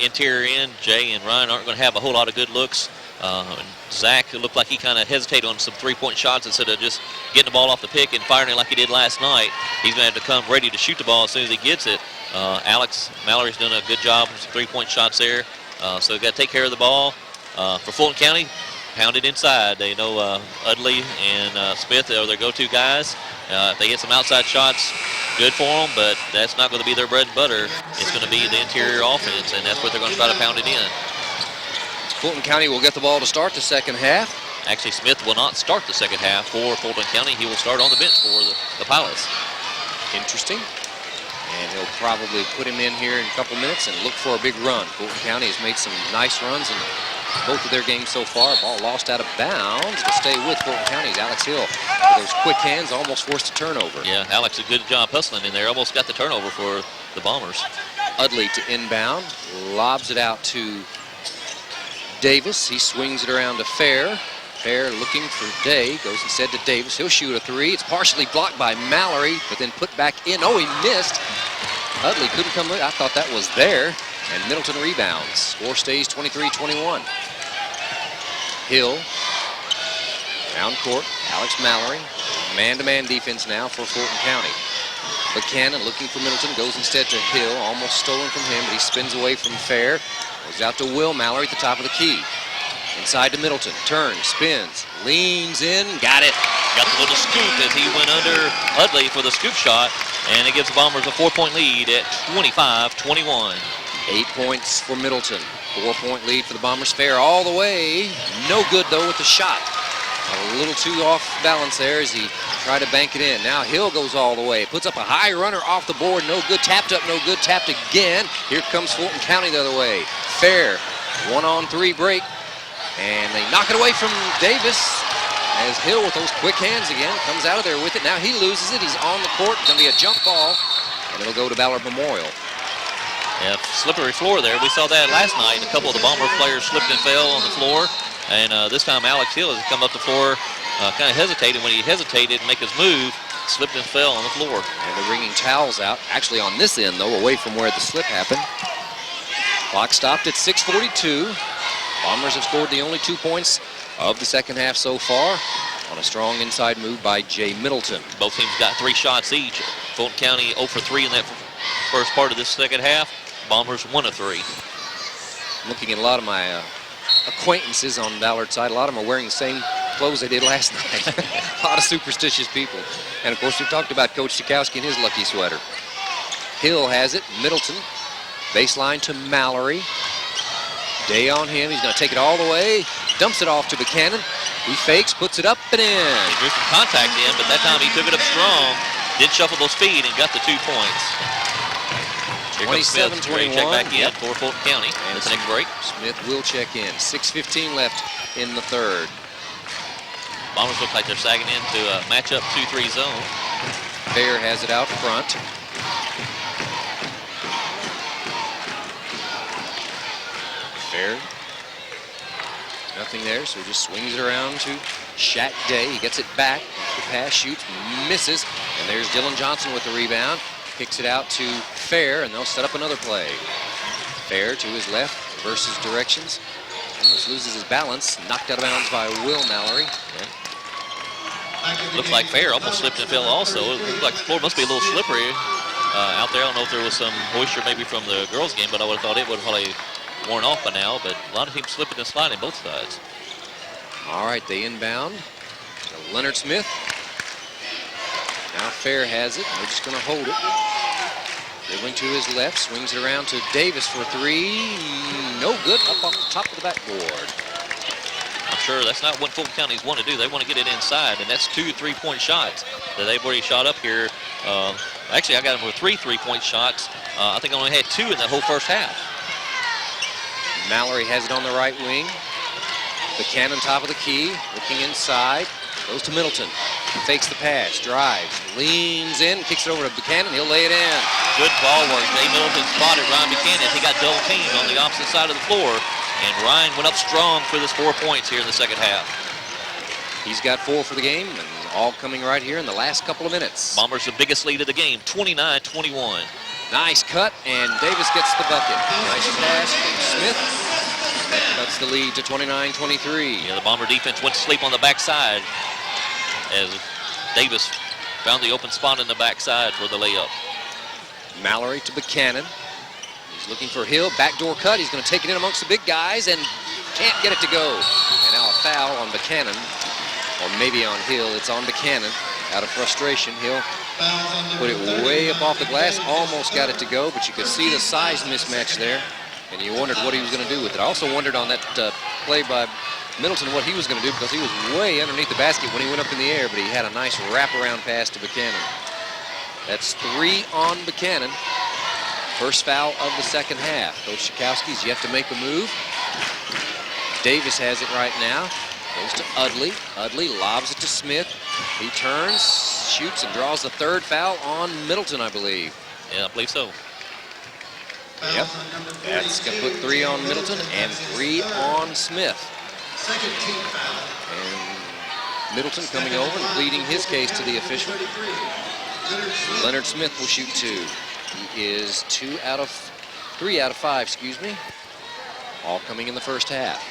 interior end. Jay and Ryan aren't going to have a whole lot of good looks. Zach, it looked like he kind of hesitated on some three-point shots instead of just getting the ball off the pick and firing it like he did last night. He's going to have to come ready to shoot the ball as soon as he gets it. Alex Mallory's done a good job with some three-point shots there. So they've got to take care of the ball. For Fulton County, pound it inside. They know Udley and Smith are their go-to guys. If they get some outside shots, good for them, but that's not going to be their bread and butter. It's going to be the interior offense, and that's what they're going to try to pound it in. Fulton County will get the ball to start the second half. Actually, Smith will not start the second half for Fulton County. He will start on the bench for the Pilots. Interesting. And he'll probably put him in here in a couple minutes and look for a big run. Fulton County has made some nice runs in both of their games so far. Ball lost out of bounds to stay with Fulton County's Alex Hill. With those quick hands, almost forced a turnover. Yeah, Alex, a good job hustling in there. Almost got the turnover for the Bombers. Udley to inbound, lobs it out to Davis. He swings it around to Fair. Fair looking for Day, goes instead to Davis. He'll shoot a three. It's partially blocked by Mallory, but then put back in. Oh, he missed. Udley couldn't come. I thought that was there. And Middleton rebounds. Score stays 23-21. Hill, down court. Alex Mallory, man-to-man defense now for Fulton County. Buchanan looking for Middleton, goes instead to Hill, almost stolen from him, but he spins away from Fair. Goes out to Will Mallory at the top of the key. Inside to Middleton, turns, spins, leans in, got it. Got the little scoop as he went under Udley for the scoop shot, and it gives the Bombers a 4-point lead at 25-21. 8 points for Middleton. 4-point lead for the Bombers. Fair all the way. No good, though, with the shot. A little too off balance there as he tried to bank it in. Now Hill goes all the way. Puts up a high runner off the board. No good. Tapped up, no good. Tapped again. Here comes Fulton County the other way. Fair. 1-on-3 break. And they knock it away from Davis as Hill with those quick hands again comes out of there with it. Now he loses it. He's on the court. It's going to be a jump ball, and it'll go to Ballard Memorial. Yeah, slippery floor there. We saw that last night. A couple of the Bomber players slipped and fell on the floor. And this time Alex Hill has come up the floor, kind of hesitated. When he hesitated to make his move, slipped and fell on the floor. And they're wringing towels out. Actually on this end, though, away from where the slip happened. Clock stopped at 6:42. Bombers have scored the only 2 points of the second half so far on a strong inside move by Jay Middleton. Both teams got 3 shots each. Fulton County 0 for 3 in that first part of this second half. Bombers 1 of 3. Looking at a lot of my acquaintances on Ballard's side, a lot of them are wearing the same clothes they did last night. A lot of superstitious people. And of course we talked about Coach Sikowski and his lucky sweater. Hill has it. Middleton. Baseline to Mallory. Day on him. He's going to take it all the way. Dumps it off to Buchanan. He fakes, puts it up and in. He drew some contact in, but that time he took it up strong. Did shuffle those feet and got the 2 points. 27-21. Check back in for Fulton County. And let's take a break. Smith will check in. 6:15 left in the third. Bombers look like they're sagging into a matchup 2-3 zone. Fair has it out front. Fair. Nothing there, so he just swings it around to Shaq Day. He gets it back. The pass, shoots, misses. And there's Dylan Johnson with the rebound. Kicks it out to Fair, and they'll set up another play. Fair to his left, reverses directions. Almost loses his balance. Knocked out of bounds by Will Mallory. Looks like Fair almost slipped and fell also. It looks like the floor must be a little slippery out there. I don't know if there was some moisture maybe from the girls' game, but I would have thought it would have probably worn off by now. But a lot of teams slipping and sliding both sides. All right, they inbound. So Leonard Smith. Now Fair has it. They're just going to hold it. Dribbling to his left, swings it around to Davis for 3. No good. Up off the top of the backboard. I'm sure that's not what Fulton County's want to do. They want to get it inside, and that's 2 3-point shots that they've already shot up here. Actually, I got them with 3 3-point shots. I think I only had 2 in that whole first half. Mallory has it on the right wing. Buchanan top of the key, looking inside. Goes to Middleton. Fakes the pass, drives, leans in, kicks it over to Buchanan. He'll lay it in. Good ball work. Jay Middleton spotted Ryan Buchanan. He got double teamed on the opposite side of the floor, and Ryan went up strong for this 4 points here in the second half. He's got 4 for the game, and all coming right here in the last couple of minutes. Bombers the biggest lead of the game, 29-21. Nice cut, and Davis gets the bucket. Nice pass from Smith. That cuts the lead to 29-23. Yeah, the Bomber defense went to sleep on the backside as Davis found the open spot in the backside for the layup. Mallory to Buchanan. He's looking for Hill. Backdoor cut. He's going to take it in amongst the big guys and can't get it to go. And now a foul on Buchanan, or maybe on Hill. It's on Buchanan. Out of frustration, Hill put it way up off the glass. Almost got it to go, but you could see the size mismatch there. And you wondered what he was going to do with it. I also wondered on that play by Middleton what he was going to do, because he was way underneath the basket when he went up in the air, but he had a nice wraparound pass to Buchanan. That's 3 on Buchanan. First foul of the second half. Coach Chakowski's yet to make a move. Davis has it right now. Goes to Udley. Udley lobs it to Smith. He turns, shoots, and draws the third foul on Middleton, I believe. Yeah, I believe so. Yep. That's going to put 3 on Middleton and 3 on Smith. And Middleton coming over and pleading his case to the official. Leonard Smith will shoot 2. He is 3 out of 5, excuse me. All coming in the first half.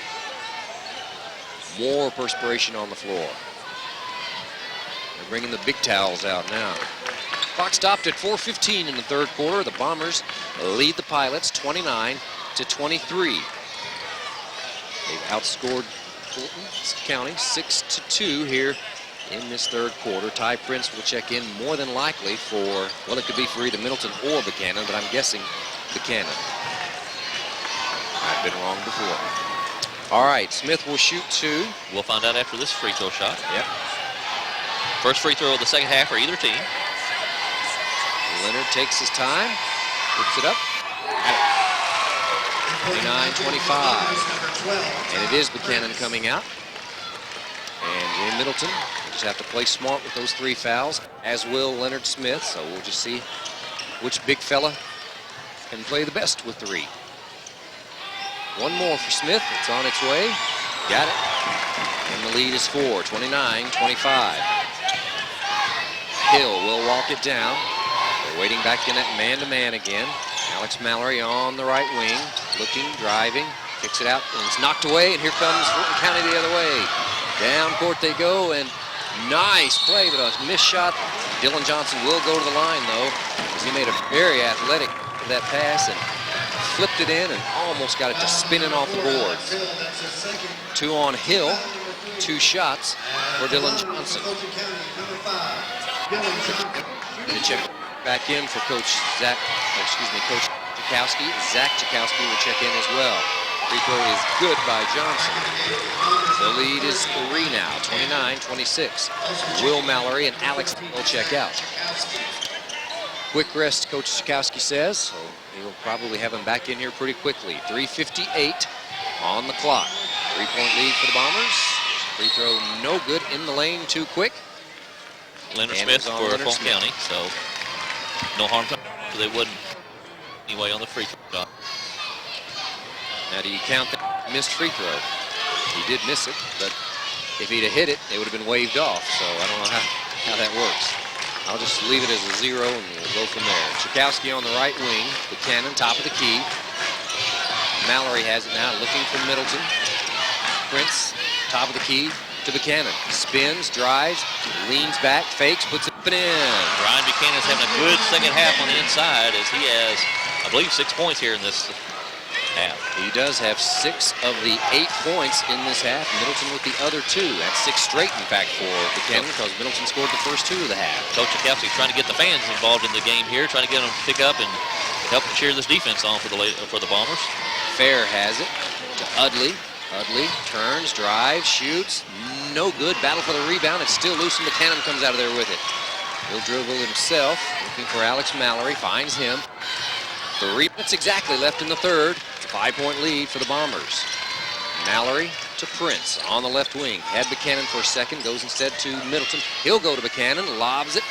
More perspiration on the floor. They're bringing the big towels out now. Clock stopped at 4:15 in the third quarter. The Bombers lead the Pilots 29-23. They've outscored Fulton County 6-2 here in this third quarter. Ty Prince will check in more than likely for, well, it could be for either Middleton or Buchanan, but I'm guessing Buchanan. I've been wrong before. All right, Smith will shoot 2. We'll find out after this free throw shot. Yep. First free throw of the second half for either team. Leonard takes his time, puts it up. 29-25. And it is Buchanan coming out. And Jay Middleton will just have to play smart with those 3 fouls, as will Leonard Smith. So we'll just see which big fella can play the best with 3. One more for Smith. It's on its way. Got it. And the lead is 4, 29-25. Hill will walk it down. They're waiting back in at man-to-man again. Alex Mallory on the right wing, looking, driving, kicks it out, and it's knocked away, and here comes Fulton County the other way. Down court they go, and nice play, but a missed shot. Dylan Johnson will go to the line, though, because he made a very athletic that pass and flipped it in and almost got it to spinning off the boards. 2 on Hill, 2 shots for Dylan Johnson. Gonna check back in for Coach Chakowski. Zach Chakowski will check in as well. Free throw is good by Johnson. The lead is 3 now, 29-26. Will Mallory and Alex will check out. Quick rest, Coach Chakowski says, so he'll probably have him back in here pretty quickly. 3:58 on the clock. 3-point lead for the Bombers. Free throw no good in the lane, too quick. Leonard Smith for Fulton County, so no harm to they wouldn't anyway on the free throw shot. Now, do you count that missed free throw? He did miss it, but if he'd have hit it, it would have been waved off, so I don't know how that works. I'll just leave it as a 0, and we'll go from there. Chakowski on the right wing. Buchanan, top of the key. Mallory has it now, looking for Middleton. Prince, top of the key to Buchanan. Spins, drives, leans back, fakes, puts it in. Ryan Buchanan's having a good second half on the inside as he has, I believe, 6 points here in this half. He does have 6 of the 8 points in this half. Middleton with the other 2. That's 6 straight, in fact, for Buchanan, because Middleton scored the first 2 of the half. Coach Chakowski's trying to get the fans involved in the game here, trying to get them to pick up and help cheer this defense on for the Bombers. Fair has it to Udley. Udley turns, drives, shoots. No good. Battle for the rebound. It's still loose, and Buchanan comes out of there with it. He'll dribble himself, looking for Alex Mallory. Finds him. 3 minutes exactly left in the third. It's a 5-point lead for the Bombers. Mallory to Prince on the left wing. Had Buchanan for a second. Goes instead to Middleton. He'll go to Buchanan. Lobs it.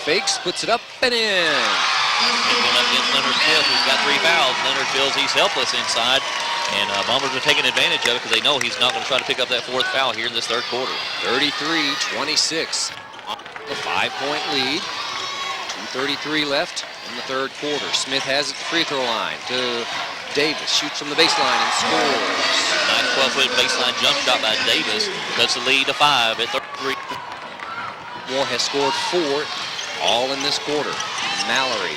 Fakes. Puts it up and in. Going up against Leonard Smith, who's got 3 fouls. Leonard feels he's helpless inside. And Bombers are taking advantage of it because they know he's not going to try to pick up that 4th foul here in this third quarter. 33-26 on the 5-point lead. 2:33 left in the third quarter. Smith has it at the free throw line to Davis. Shoots from the baseline and scores. Nice 12-foot baseline jump shot by Davis. Cuts the lead to 5 at 33. Moore has scored 4 all in this quarter. Mallory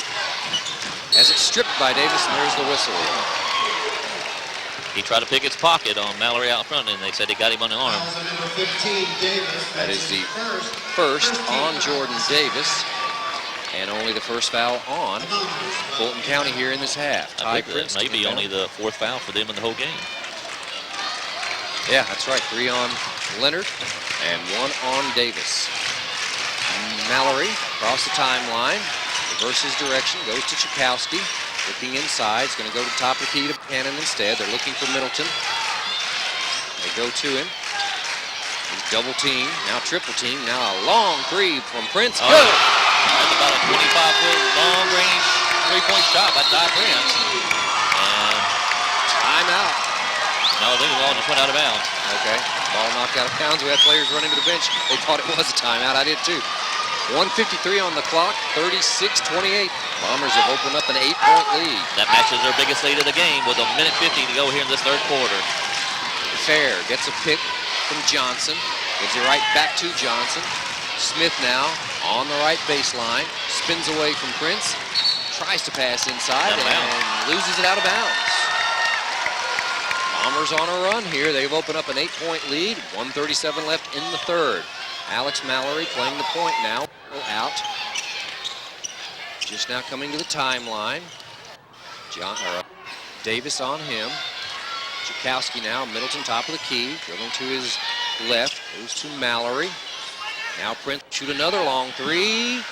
has it stripped by Davis, and there's the whistle. He tried to pick his pocket on Mallory out front, and they said he got him on the arm. That is the first on Jordan Davis, and only the first foul on Fulton County here in this half. I think that may be only the 4th foul for them in the whole game. Yeah, that's right. 3 on Leonard and 1 on Davis. Mallory across the timeline. Reverses direction, goes to Chakowski. Looking inside, it's going to go to the top of the key to Cannon instead. They're looking for Middleton. They go to him. He's double team, now triple team. Now a long three from Prince. Good! That's about a 25-foot long-range three-point shot by Ty Prince. And timeout. no, I think the ball just went out of bounds. Okay, ball knocked out of bounds. We had players running to the bench. They thought it was a timeout. I did too. 1:53 on the clock, 36-28. Bombers have opened up an 8-point lead. That matches their biggest lead of the game with 1:50 to go here in this third quarter. Fair gets a pick from Johnson. Gives it right back to Johnson. Smith now on the right baseline. Spins away from Prince. Tries to pass inside and loses it out of bounds. Bombers on a run here. They've opened up an 8-point lead. 1:37 left in the third. Alex Mallory playing the point now. Out. Just now coming to the timeline. Davis on him. Chakowski now, Middleton top of the key. Dribbling to his left. Goes to Mallory. Now Prince shoot another long three.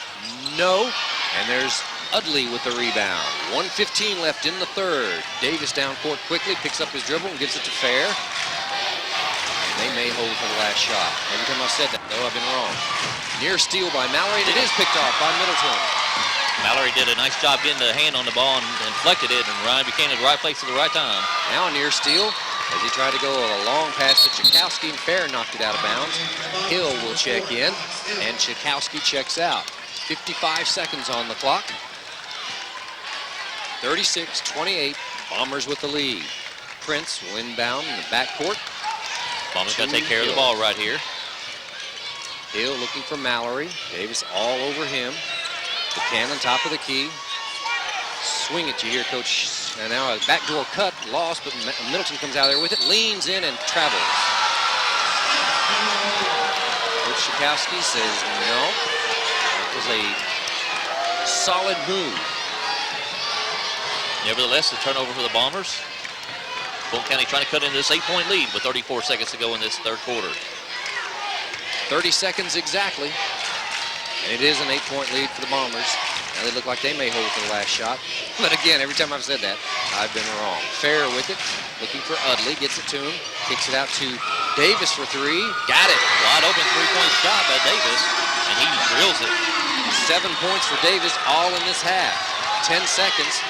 No. And there's Udley with the rebound. 1:15 left in the third. Davis down court quickly, picks up his dribble and gives it to Fair. And they may hold for the last shot. Every time I've said that, though, I've been wrong. Near steal by Mallory, and it is picked off by Middleton. Mallory did a nice job getting the hand on the ball and deflected it, and Ryan Buchanan at the right place at the right time. Now near steal as he tried to go a long pass to Chakowski, and Fair knocked it out of bounds. Hill will check in, and Chakowski checks out. 55 seconds on the clock. 36-28, Bombers with the lead. Prince will inbound in the backcourt. Bombers got to take care of the ball right here. Hill looking for Mallory. Davis all over him. Buchanan top of the key. Swing it, you hear Coach. And now a backdoor cut, lost, but Middleton comes out there with it, leans in and travels. Coach Chakowski says no. That was a solid move. Nevertheless, the turnover for the Bombers. Fulton County trying to cut into this 8-point lead with 34 seconds to go in this third quarter. 30 seconds exactly. And it is an 8-point lead for the Bombers. Now they look like they may hold for the last shot. But again, every time I've said that, I've been wrong. Fair with it, looking for Udley, gets it to him, kicks it out to Davis for three. Got it. Wide open three-point shot by Davis, and he drills it. 7 points for Davis, all in this half. 10 seconds.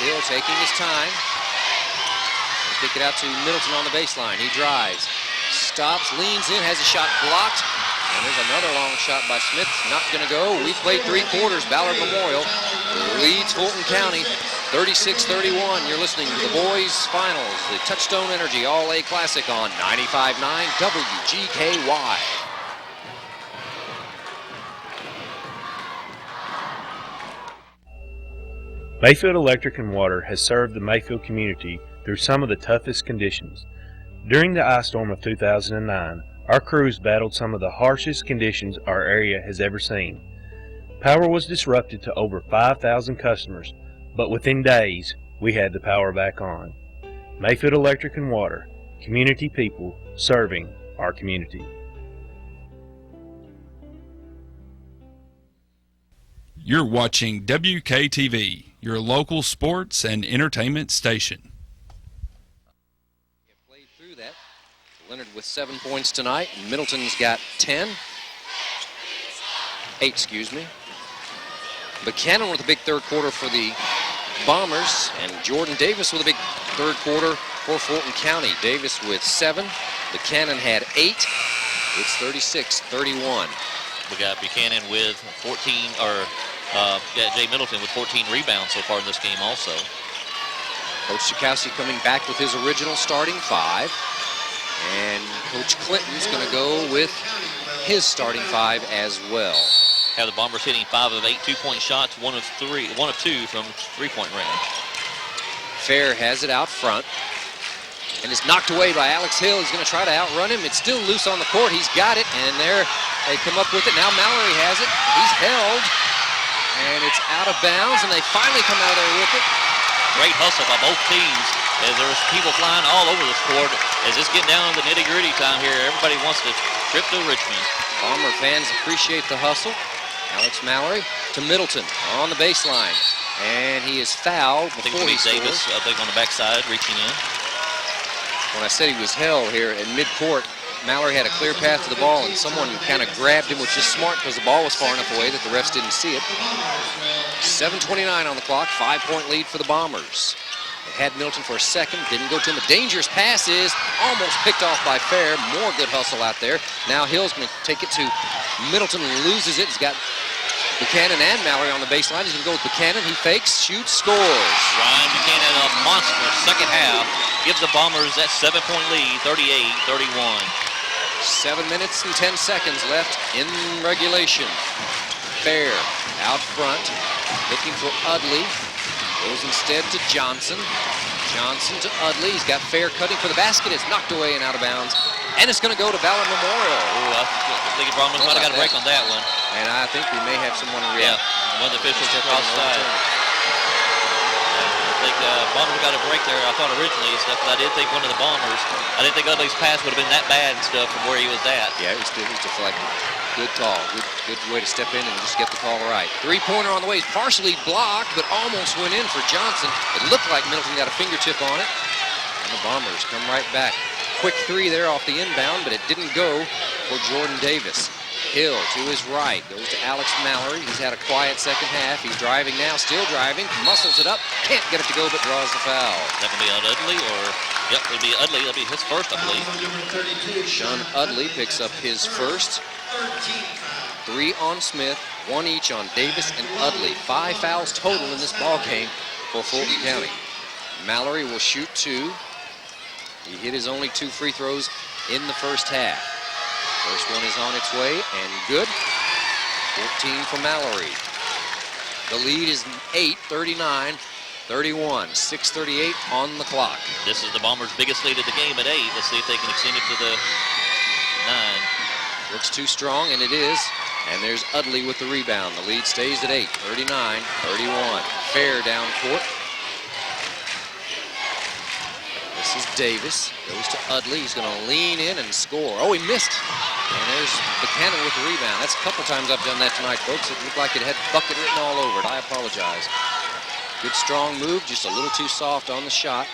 Hill taking his time. Kick it out to Middleton on the baseline. He drives, stops, leans in, has a shot blocked. And there's another long shot by Smith. Not going to go. We played 3 quarters. Ballard Memorial leads Fulton County 36-31. You're listening to the boys' finals, the Touchstone Energy All-A Classic on 95.9 WGKY. Mayfield Electric and Water has served the Mayfield community through some of the toughest conditions. During the ice storm of 2009, our crews battled some of the harshest conditions our area has ever seen. Power was disrupted to over 5,000 customers, but within days, we had the power back on. Mayfield Electric and Water, community people serving our community. You're watching WKTV, your local sports and entertainment station. Played through that. Leonard with 7 points tonight. Middleton's got 10. 8, excuse me. Buchanan with a big third quarter for the Bombers, and Jordan Davis with a big third quarter for Fulton County. Davis with 7. Buchanan had 8. It's 36-31. We got Buchanan with 14, got Jay Middleton with 14 rebounds so far in this game also. Coach Chakowski coming back with his original starting 5. And Coach Clinton's going to go with his starting 5 as well. Have the Bombers hitting 5 of 8 2-point shots, 1 of 2 from three-point range. Fair has it out front. And it's knocked away by Alex Hill. He's going to try to outrun him. It's still loose on the court. He's got it, and there they come up with it. Now Mallory has it. He's held, and it's out of bounds, and they finally come out of there with it. Great hustle by both teams as there's people flying all over this court. As it's getting down to the nitty-gritty time here, everybody wants to trip to Richmond. Bomber fans appreciate the hustle. Alex Mallory to Middleton on the baseline. And he is fouled before he scores. Davis, I think, on the backside, reaching in. When I said he was held here in midcourt, Mallory had a clear path to the ball, and someone kind of grabbed him, which is smart because the ball was far enough away that the refs didn't see it. 7:29 on the clock, 5-point lead for the Bombers. They had Middleton for a second, didn't go to him. A dangerous pass is almost picked off by Fair. More good hustle out there. Now Hill's going to take it to Middleton, loses it. He's got Buchanan and Mallory on the baseline. He's going to go with Buchanan. He fakes, shoots, scores. Ryan Buchanan, a monster second half, gives the Bombers that 7-point lead, 38-31. 7 minutes and 10 seconds left in regulation. Fair out front, looking for Udley. Goes instead to Johnson. Johnson to Udley. He's got Fair cutting for the basket. It's knocked away and out of bounds. And it's going to go to Ballard Memorial. Ooh, I think Bromley might have got a break on that one. And I think we may have someone in react. Yeah, one of the officials across the side. I think Bombers got a break there, I thought originally and stuff, but I did think one of the Bombers, I didn't think Udley's pass would have been that bad and stuff from where he was at. Yeah, it was deflected. Good call. Good way to step in and just get the call right. Three-pointer on the way. He's partially blocked, but almost went in for Johnson. It looked like Middleton got a fingertip on it. And the Bombers come right back. Quick three there off the inbound, but it didn't go for Jordan Davis. Hill to his right, goes to Alex Mallory. He's had a quiet second half. He's driving now, still driving, muscles it up, can't get it to go, but draws the foul. That can be on Udley, or, yep, it'll be Udley. That'll be his first, I believe. Sean Udley picks up his first. 3 on Smith, 1 each on Davis and Udley. 5 fouls total in this ball game for Fulton County. Mallory will shoot 2. He hit his only 2 free throws in the first half. First one is on its way and good. 14 for Mallory. The lead is 8, 39-31. 6:38 on the clock. This is the Bombers' biggest lead of the game at 8. Let's see if they can extend it to the 9. Looks too strong, and it is. And there's Udley with the rebound. The lead stays at 8, 39-31. Fair down court. This is Davis. Goes to Udley. He's going to lean in and score. Oh, he missed. And there's Buchanan with the rebound. That's a couple times I've done that tonight, folks. It looked like it had bucket written all over it. I apologize. Good strong move, just a little too soft on the shot.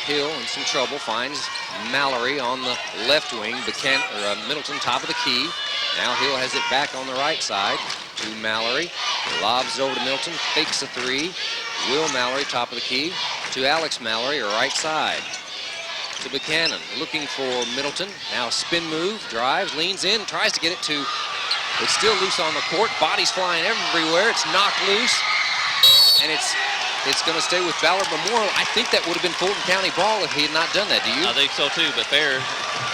Hill in some trouble, finds Mallory on the left wing. Middleton top of the key. Now Hill has it back on the right side to Mallory. Lobs it over to Middleton, fakes a 3. Will Mallory, top of the key, to Alex Mallory, right side. To Buchanan, looking for Middleton. Now spin move, drives, leans in, tries to get it to, it's still loose on the court. Bodies flying everywhere. It's knocked loose. And it's going to stay with Ballard Memorial. I think that would have been Fulton County ball if he had not done that. Do you? I think so too, but Fair,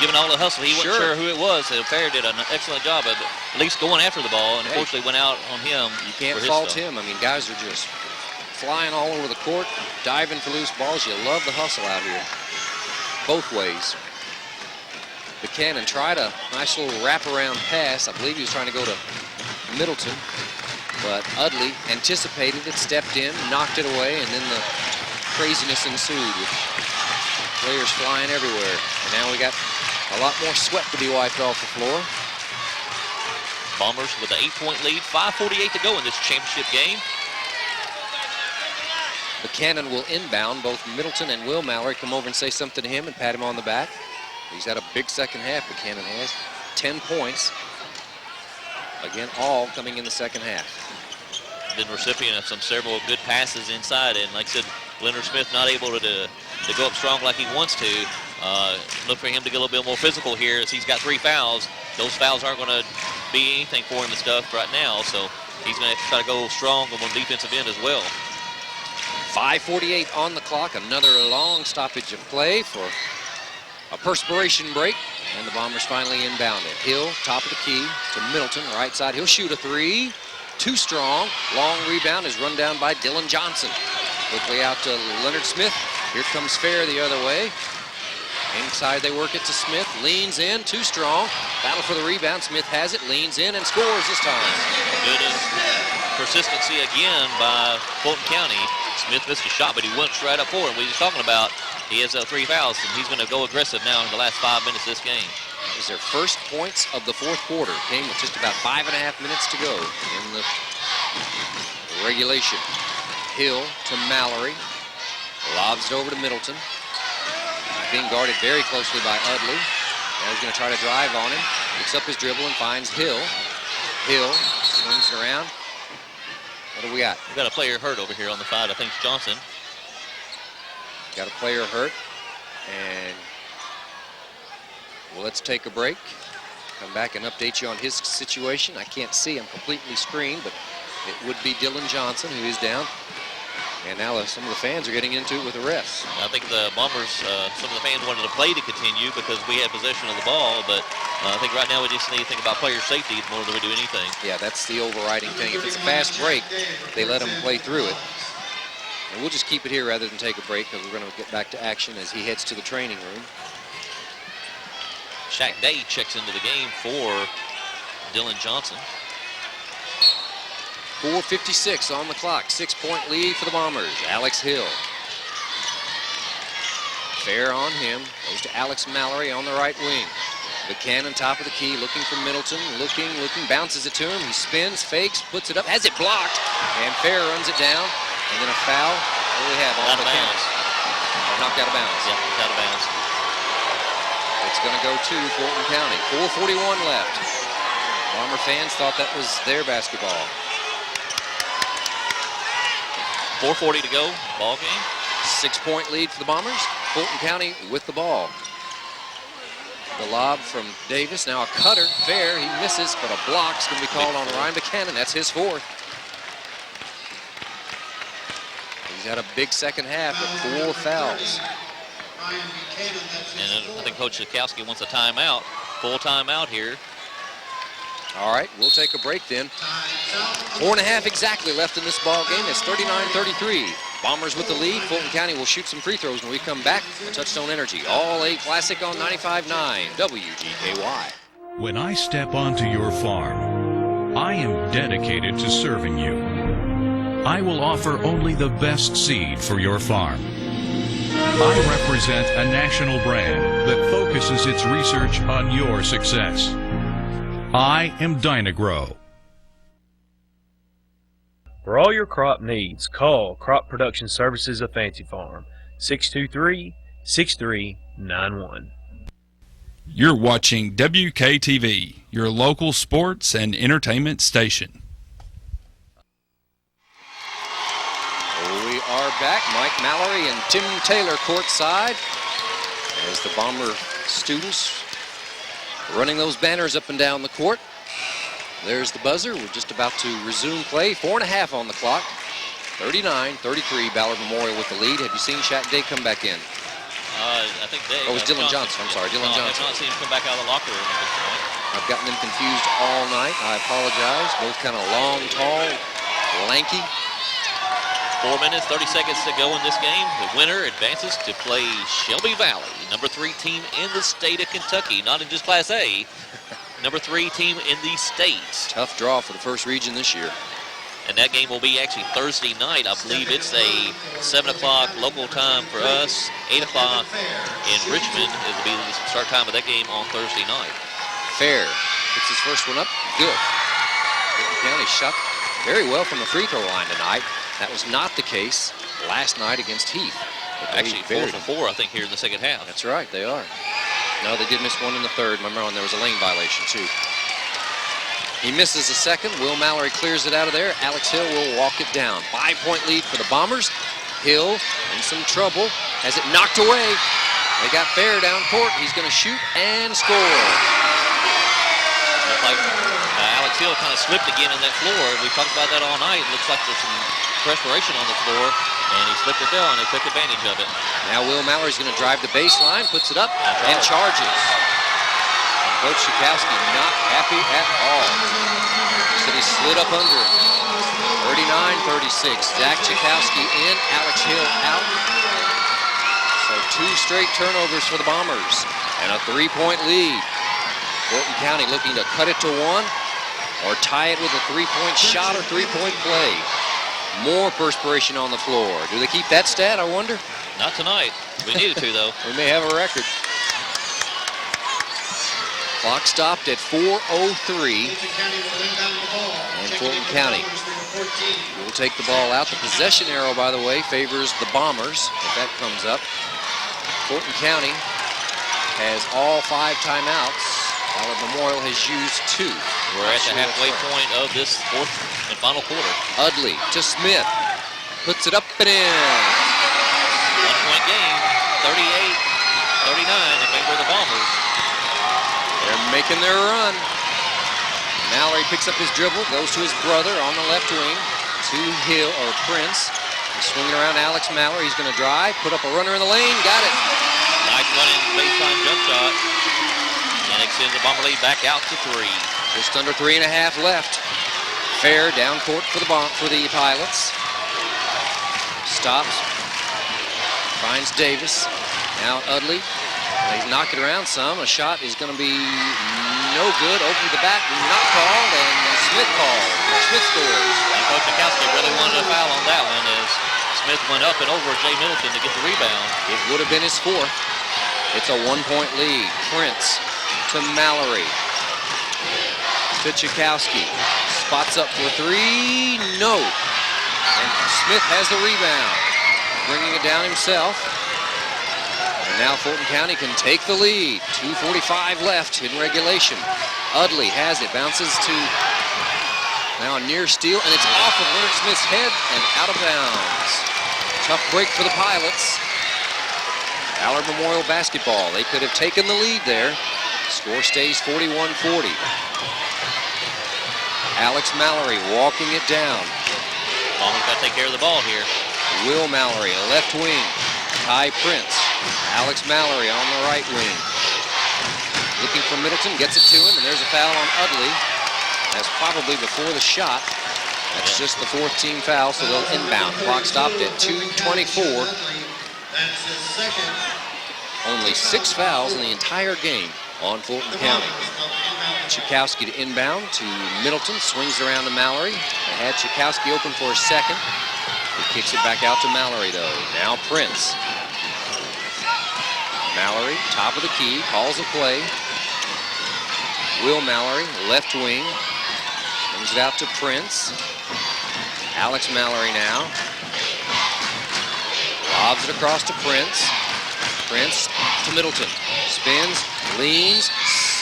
given all the hustle, he wasn't sure who it was. So Fair did an excellent job of at least going after the ball, and unfortunately went out on him. You can't fault him. I mean, guys are just flying all over the court, diving for loose balls. You love the hustle out here. Both ways. Buchanan tried a nice little wraparound pass. I believe he was trying to go to Middleton, but Udley anticipated it, stepped in, knocked it away, and then the craziness ensued with players flying everywhere. And now we got a lot more sweat to be wiped off the floor. Bombers with an 8-point lead, 5:48 to go in this championship game. Buchanan will inbound. Both Middleton and Will Mallory come over and say something to him and pat him on the back. He's had a big second half, Buchanan has. 10 points. Again, all coming in the second half. Been recipient of several good passes inside, and like I said, Leonard Smith not able to go up strong like he wants to. Look for him to get a little bit more physical here as he's got 3 fouls. Those fouls aren't going to be anything for him and stuff right now, so he's going to have to try to go strong on the defensive end as well. 5:48 on the clock. Another long stoppage of play for a perspiration break. And the Bombers finally inbound it. Hill, top of the key, to Middleton, right side. He'll shoot a 3. Too strong. Long rebound is run down by Dylan Johnson. Quickly out to Leonard Smith. Here comes Fair the other way. Inside they work it to Smith. Leans in, too strong. Battle for the rebound. Smith has it, leans in, and scores this time. Good persistency again by Fulton County. Smith missed a shot, but he went straight up for it. We were talking about he has 3 fouls, and he's going to go aggressive now in the last 5 minutes of this game. That was their first points of the fourth quarter. Came with just about 5.5 minutes to go in the regulation. Hill to Mallory. Lobs it over to Middleton. Being guarded very closely by Udley. Now he's going to try to drive on him. Picks up his dribble and finds Hill. Hill swings it around. What do we got? We've got a player hurt over here on the side. I think it's Johnson. Got a player hurt. And well, let's take a break. Come back and update you on his situation. I can't see. I'm completely screened, but it would be Dylan Johnson who is down. And now some of the fans are getting into it with the refs. I think the Bombers, some of the fans wanted the play to continue because we had possession of the ball, but I think right now we just need to think about player safety more than we do anything. Yeah, that's the overriding thing. If it's a fast break, they let them play through it. And we'll just keep it here rather than take a break because we're going to get back to action as he heads to the training room. Shaq Day checks into the game for Dylan Johnson. 4:56 on the clock. 6-point lead for the Bombers. Alex Hill. Fair on him. Goes to Alex Mallory on the right wing. Buchanan top of the key, looking for Middleton. Looking, bounces it to him. He spins, fakes, puts it up, has it blocked. And Fair runs it down. And then a foul. What do we have? Out of bounds. Knocked out of bounds. Yeah, he's out of bounds. It's going to go to Fulton County. 4:41 left. Bomber fans thought that was their basketball. 4:40 to go, ball game. 6-point lead for the Bombers. Fulton County with the ball. The lob from Davis. Now a cutter. Fair. He misses, but a block's going to be called on Ryan Buchanan. That's his fourth. He's had a big second half with 4 fouls. And I think Coach Sikowski wants a timeout. Full timeout here. All right, we'll take a break then. 4.5 exactly left in this ball game. It's 39-33. Bombers with the lead. Fulton County will shoot some free throws when we come back. Touchstone Energy, All A Classic on 95.9 WGKY. When I step onto your farm, I am dedicated to serving you. I will offer only the best seed for your farm. I represent a national brand that focuses its research on your success. I am Dynagrow. For all your crop needs, call Crop Production Services of Fancy Farm, 623-6391. You're watching WKTV, your local sports and entertainment station. We are back. Mike Mallory and Tim Taylor courtside as the Bomber students running those banners up and down the court. There's the buzzer. We're just about to resume play. 4.5 on the clock. 39-33. Ballard Memorial with the lead. Have you seen Shaq Day come back in? I think Day. Oh, it was Dylan Johnson. I'm sorry, Dylan Johnson. I have not seen him come back out of the locker room at this point. I've gotten them confused all night. I apologize. Both kind of long, tall, lanky. 4 minutes, 30 seconds to go in this game. The winner advances to play Shelby Valley, number 3 team in the state of Kentucky, not in just Class A. Number 3 team in the state. Tough draw for the first region this year. And that game will be actually Thursday night. I believe it's a 7 o'clock local time for us. 8 o'clock in Richmond is to be the start time of that game on Thursday night. Fair gets his first one up. Good. Fulton County shot very well from the free throw line tonight. That was not the case last night against Heath. Actually 4 for 4, I think, here in the second half. That's right, they are. No, they did miss one in the third. Remember, there was a lane violation, too. He misses the second. Will Mallory clears it out of there. Alex Hill will walk it down. 5-point lead for the Bombers. Hill in some trouble. Has it knocked away. They got Fair down court. He's going to shoot and score. Looks like Alex Hill kind of slipped again on that floor. We talked about that all night. It looks like there's some perspiration on the floor, and he slipped it down, and they took advantage of it. Now Will Mallory's going to drive the baseline, puts it up, and charges. And Coach Sikowski not happy at all. So he slid up under him. 39-36. Zach Sikowski in, Alex Hill out. So 2 straight turnovers for the Bombers, and a 3-point lead. Fulton County looking to cut it to 1 or tie it with a 3-point shot or 3-point play. More perspiration on the floor. Do they keep that stat, I wonder? Not tonight. We needed to, though. We may have a record. Clock stopped at 4:03. And Fulton County will take the ball out. The possession arrow, by the way, favors the Bombers, if that comes up. Fulton County has all 5 timeouts. Ballard Memorial has used 2. We're at the halfway point of this fourth and final quarter. Udley to Smith. Puts it up and in. 1-point game, 38-39 in favor of the Bombers. They're making their run. Mallory picks up his dribble, goes to his brother on the left wing, to Prince. He's swinging around Alex Mallory. He's going to drive, put up a runner in the lane, got it. Nice running baseline jump shot. And extends the Bomber lead back out to 3. Just under 3.5 left. Fair down court for the Pilots. Stops. Finds Davis. Now Udley. He's knocked it around some. A shot is going to be no good. Over the back, not called, and Smith called. Smith scores. And Coach Mikowski really wanted a foul on that one as Smith went up and over Jay Middleton to get the rebound. It would have been his 4th. It's a 1-point lead. Prince to Mallory. To Chikowski. Spots up for 3. No. And Smith has the rebound. Bringing it down himself. And now Fulton County can take the lead. 2:45 left in regulation. Udley has it. Bounces to now a near steal. And it's off of Leonard Smith's head and out of bounds. Tough break for the Pilots. Ballard Memorial basketball. They could have taken the lead there. Score stays 41-40. Alex Mallory walking it down. Bombers got to take care of the ball here. Will Mallory, left wing. Ty Prince. Alex Mallory on the right wing. Looking for Middleton, gets it to him, and there's a foul on Udley. That's probably before the shot. That's just the 4th team foul, so they'll inbound. Clock stopped at 2:24. Only 6 fouls in the entire game on Fulton County. Chikowski to inbound to Middleton, swings around to Mallory. They had Chikowski open for a second. He kicks it back out to Mallory though. Now Prince. Mallory, top of the key, calls a play. Will Mallory, left wing. Brings it out to Prince. Alex Mallory now. Lobs it across to Prince. Prince to Middleton. Spins, leans,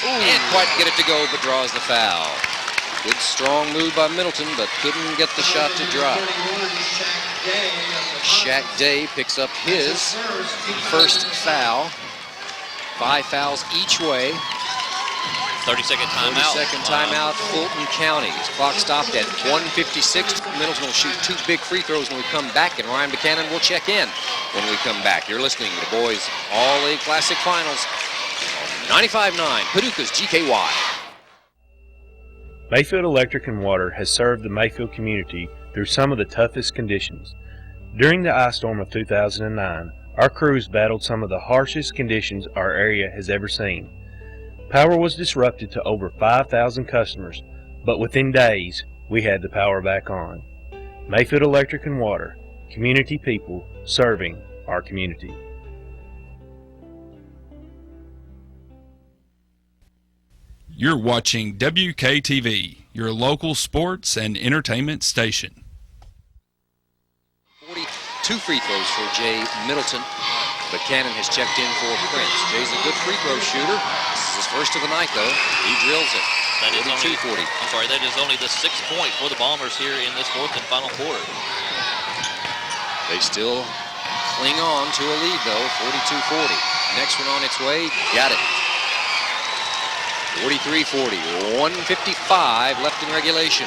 can't quite get it to go, but draws the foul. Good strong move by Middleton, but couldn't get the shot to drop. Shaq Day picks up his first foul. 5 fouls each way. 30-second timeout. 30-second timeout, Fulton County. His clock stopped at 1:56. Middleton will shoot 2 big free throws when we come back, and Ryan Buchanan will check in when we come back. You're listening to the Boys All-League Classic Finals on 95.9 Paducah's GKY. Mayfield Electric and Water has served the Mayfield community through some of the toughest conditions. During the ice storm of 2009, our crews battled some of the harshest conditions our area has ever seen. Power was disrupted to over 5,000 customers, but within days, we had the power back on. Mayfield Electric and Water, community people serving our community. You're watching WKTV, your local sports and entertainment station. 42 free throws for Jay Middleton. Buchanan has checked in for Prince. Jay's a good free throw shooter. This is his first of the night, though. He drills it. That is 42-40. that is only the 6th point for the Bombers here in this 4th and final quarter. They still cling on to a lead, though, 42-40. Next one on its way, got it. 43-40, 1:55 left in regulation.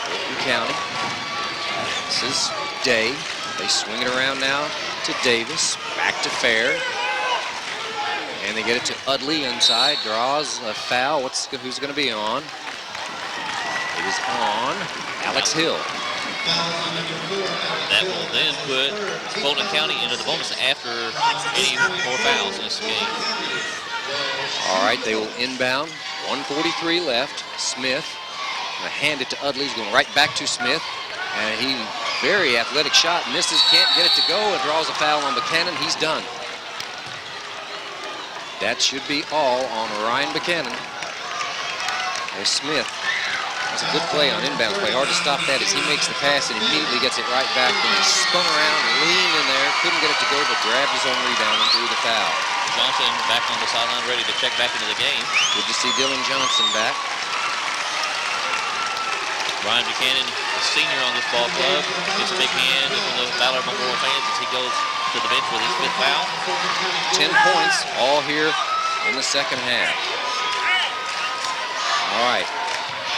Fulton County. This is Day. They swing it around now to Davis. Back to Fair. And they get it to Udley inside. Draws a foul. Who's going to be on? It is on Alex Hill. That will then put Fulton County into the bonus after any more fouls in this game. All right, they will inbound. 1:43 left. Smith going to hand it to Udley. He's going right back to Smith. And he, very athletic shot, misses, can't get it to go, and draws a foul on Buchanan. He's done. That should be all on Ryan Buchanan. There's Smith. That's a good play on inbound play. Hard to stop that as he makes the pass and immediately gets it right back. Then he spun around, leaned in there, couldn't get it to go, but grabbed his own rebound and drew the foul. Johnson back on the sideline, ready to check back into the game. Good to see Dylan Johnson back. Ryan Buchanan, a senior on this ball club, gets a big hand from the Ballard Memorial fans as he goes to the bench with his 5th foul. 10 points all here in the second half. All right,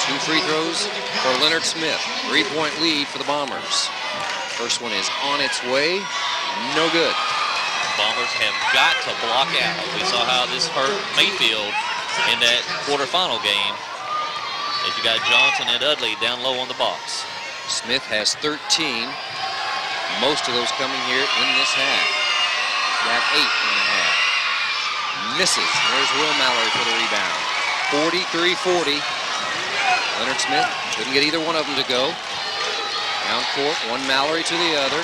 2 free throws for Leonard Smith. 3-point lead for the Bombers. First one is on its way, no good. Bombers have got to block out. We saw how this hurt Mayfield in that quarterfinal game. As you got Johnson and Utley down low on the box. Smith has 13. Most of those coming here in this half. Got 8 in the half. Misses. There's Will Mallory for the rebound. 43-40. Leonard Smith couldn't get either one of them to go. Down court, one Mallory to the other.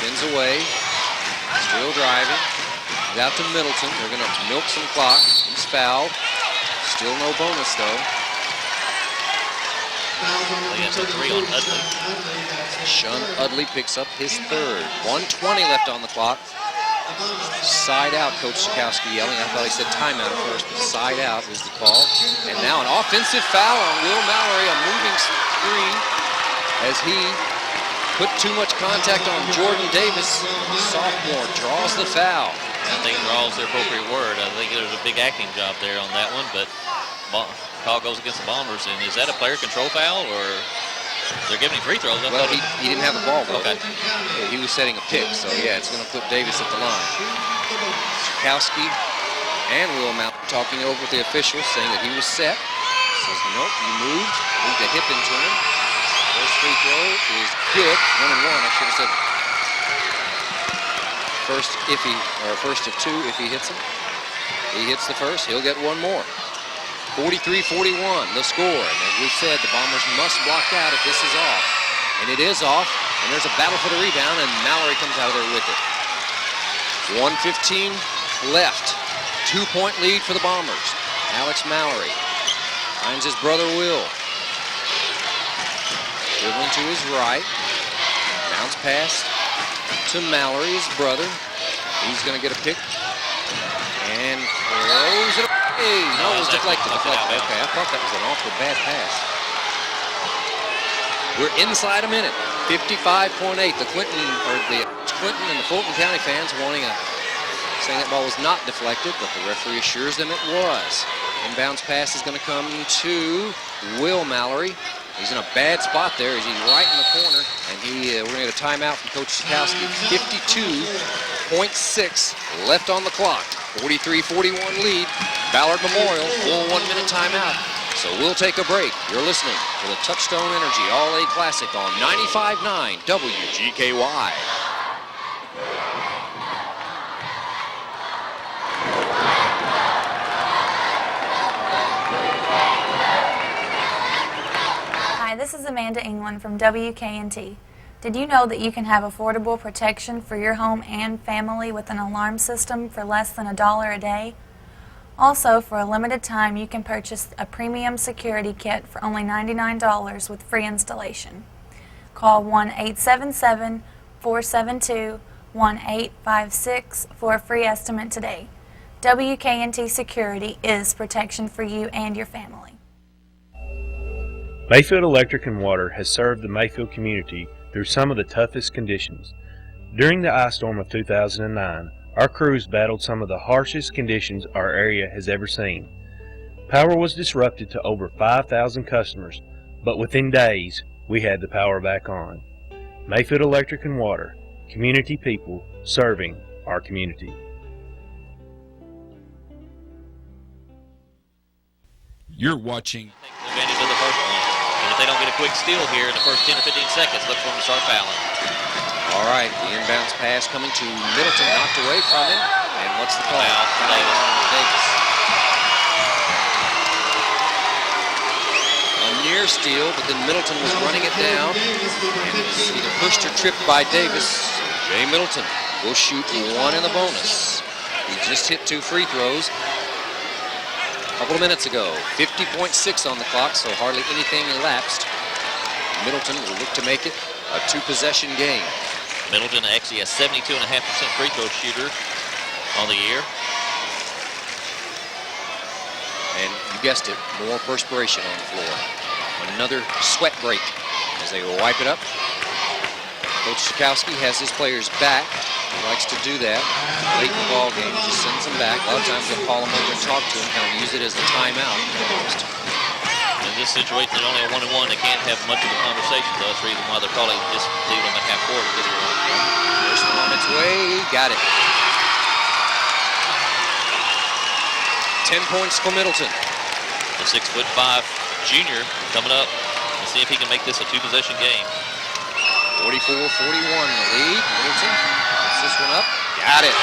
Spins away. Still driving. He's out to Middleton. They're going to milk some clock. He's fouled. Still no bonus, though. That's a 3 on Utley. Sean Utley picks up his 3rd. 1:20 left on the clock. Side out, Coach Sikowski yelling. I thought he said timeout at first, but side out is the call. And now an offensive foul on Will Mallory, a moving screen as he put too much contact on Jordan Davis. The sophomore draws the foul. I think draws the appropriate word. I think there's a big acting job there on that one, but call goes against the Bombers. And is that a player control foul, or they're giving him free throws? Well, he didn't have the ball, though. Okay. He was setting a pick, so yeah, it's going to put Davis at the line. Sikowski and Will Mount talking over with the officials, saying that he was set. Says, nope, you moved a hip into him. First free throw is good. 1 and 1, I should have said. First of 2 if he hits him. He hits the first, he'll get one more. 43-41, the score. And as we said, the Bombers must block out if this is off. And it is off, and there's a battle for the rebound, and Mallory comes out of there with it. 1:15 left. 2-point lead for the Bombers. Alex Mallory finds his brother Will. Dribbling to his right. Bounce pass to Mallory, his brother. He's going to get a pick. And throws it away. No, it was deflected. Okay, I thought that was an awful bad pass. We're inside a minute. 55.8. The Clinton and the Fulton County fans saying that ball was not deflected, but the referee assures them it was. Inbounds pass is going to come to Will Mallory. He's in a bad spot there as he's right in the corner, and we're going to get a timeout from Coach Sikowski. 52.6 left on the clock. 43-41 lead. Ballard Memorial, full 1-minute timeout. So we'll take a break. You're listening to the Touchstone Energy All-A Classic on 95.9 WGKY. Hi, this is Amanda England from WKNT. Did you know that you can have affordable protection for your home and family with an alarm system for less than $1 a day? Also, for a limited time, you can purchase a premium security kit for only $99 with free installation. Call 1-877-472-1856 for a free estimate today. WKNT Security is protection for you and your family. Mayfield Electric and Water has served the Mayfield community through some of the toughest conditions. During the ice storm of 2009, our crews battled some of the harshest conditions our area has ever seen. Power was disrupted to over 5,000 customers, but within days, we had the power back on. Mayfield Electric and Water, community people serving our community. You're watching. Advantage of the first one. And if they don't get a quick steal here in the first 10 or 15 seconds, look for them to start fouling. All right, the inbounds pass coming to Middleton, knocked away from him. And what's the call? Foul, Davis. A near steal, but then Middleton was running it down. And either pushed or tripped by Davis. Jay Middleton will shoot one in the bonus. He just hit 2 free throws a couple of minutes ago. 50.6 on the clock, so hardly anything elapsed. Middleton will look to make it a 2-possession game. Middleton actually a 72.5% free throw shooter on the year. And you guessed it, more perspiration on the floor. Another sweat break as they wipe it up. Coach Sikowski has his players back. He likes to do that late in the ball game. Just sends them back. A lot of times they'll call them over and talk to them, kind of use it as a timeout. In this situation, there's only a 1-on-1. They can't have much of a conversation. So that's the reason why they're probably just leaving them at half court at this point. First one on its way. Got it. 10 points for Middleton. The 6'5" junior coming up and see if he can make this a 2-possession game. 44-41 the lead. Middleton puts this one up. Got it.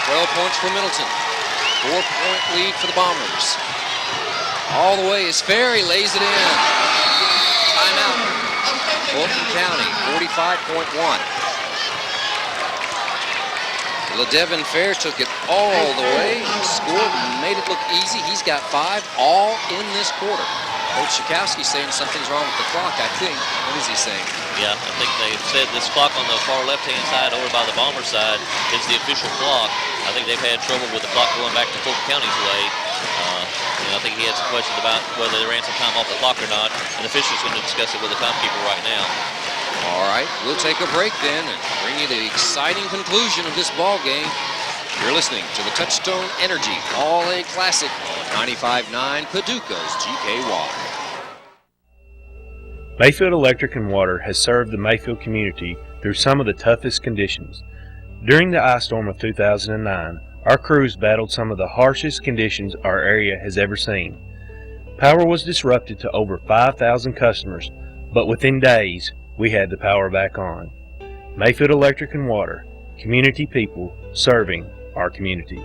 12 points for Middleton. 4-point lead for the Bombers. All the way is Ferry, lays it in. Timeout. Fulton County, 45.1. LaDevin Fair took it all the way. He scored and made it look easy. He's got 5 all in this quarter. Coach Sikowski's saying something's wrong with the clock, I think. What is he saying? Yeah, I think they've said this clock on the far left-hand side over by the Bomber side is the official clock. I think they've had trouble with the clock going back to Fulton County's way. And I think he had some questions about whether they ran some time off the clock or not. And the official's going to discuss it with the timekeeper right now. All right, we'll take a break then and bring you the exciting conclusion of this ball game. You're listening to the Touchstone Energy All-A Classic on 95.9 Paducah's GKY. Mayfield Electric and Water has served the Mayfield community through some of the toughest conditions. During the ice storm of 2009, our crews battled some of the harshest conditions our area has ever seen. Power was disrupted to over 5,000 customers, but within days, we had the power back on. Mayfield Electric and Water, community people serving our community.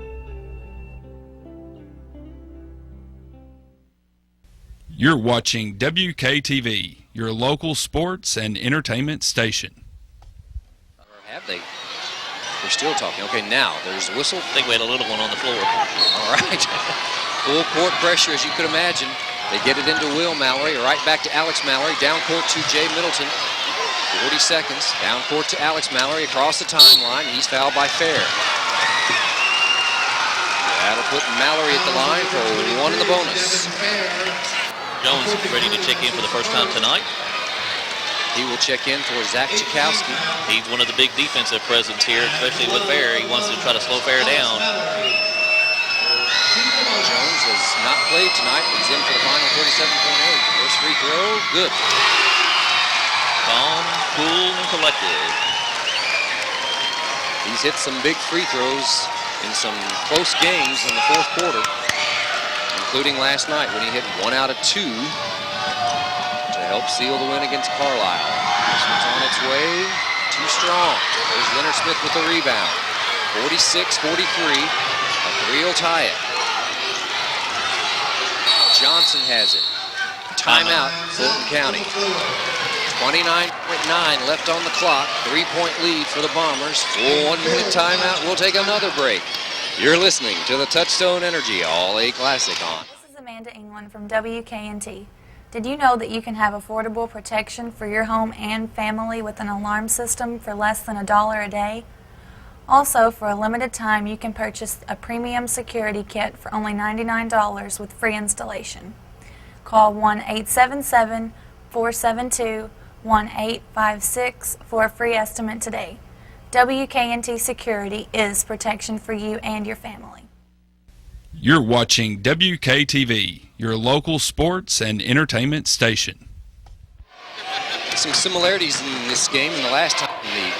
You're watching WKTV, your local sports and entertainment station. Or have they? We're still talking. Okay, now there's a whistle. I think we had a little one on the floor. All right. Full court pressure, as you could imagine. They get it into Will Mallory, right back to Alex Mallory, down court to Jay Middleton. 40 seconds, down court to Alex Mallory, across the timeline. He's fouled by Fair. That'll put Mallory at the line for 1 in the bonus. Jones is ready to check in for the first time tonight. He will check in for Zach Chakowski. He's one of the big defensive presence here, especially with Fair. He wants to try to slow Fair down. Jones has not played tonight, but he's in for the final 37.8. First free throw, good. Calm, cool, and collected. He's hit some big free throws in some close games in the fourth quarter, including last night when he hit 1 out of 2 to help seal the win against Carlisle. This one's on its way, too strong. There's Leonard Smith with the rebound. 46-43, a 3 will tie it. Johnson has it. Timeout, Fulton County. 29.9 left on the clock. 3-point lead for the Bombers. 1-minute timeout. We'll take another break. You're listening to the Touchstone Energy All-A Classic on. This is Amanda England from WKNT. Did you know that you can have affordable protection for your home and family with an alarm system for less than $1 a day? Also, for a limited time, you can purchase a premium security kit for only $99 with free installation. Call 1-877-472-1856 for a free estimate today. WKNT Security is protection for you and your family. You're watching WKTV, your local sports and entertainment station. Some similarities in this game. In the last time the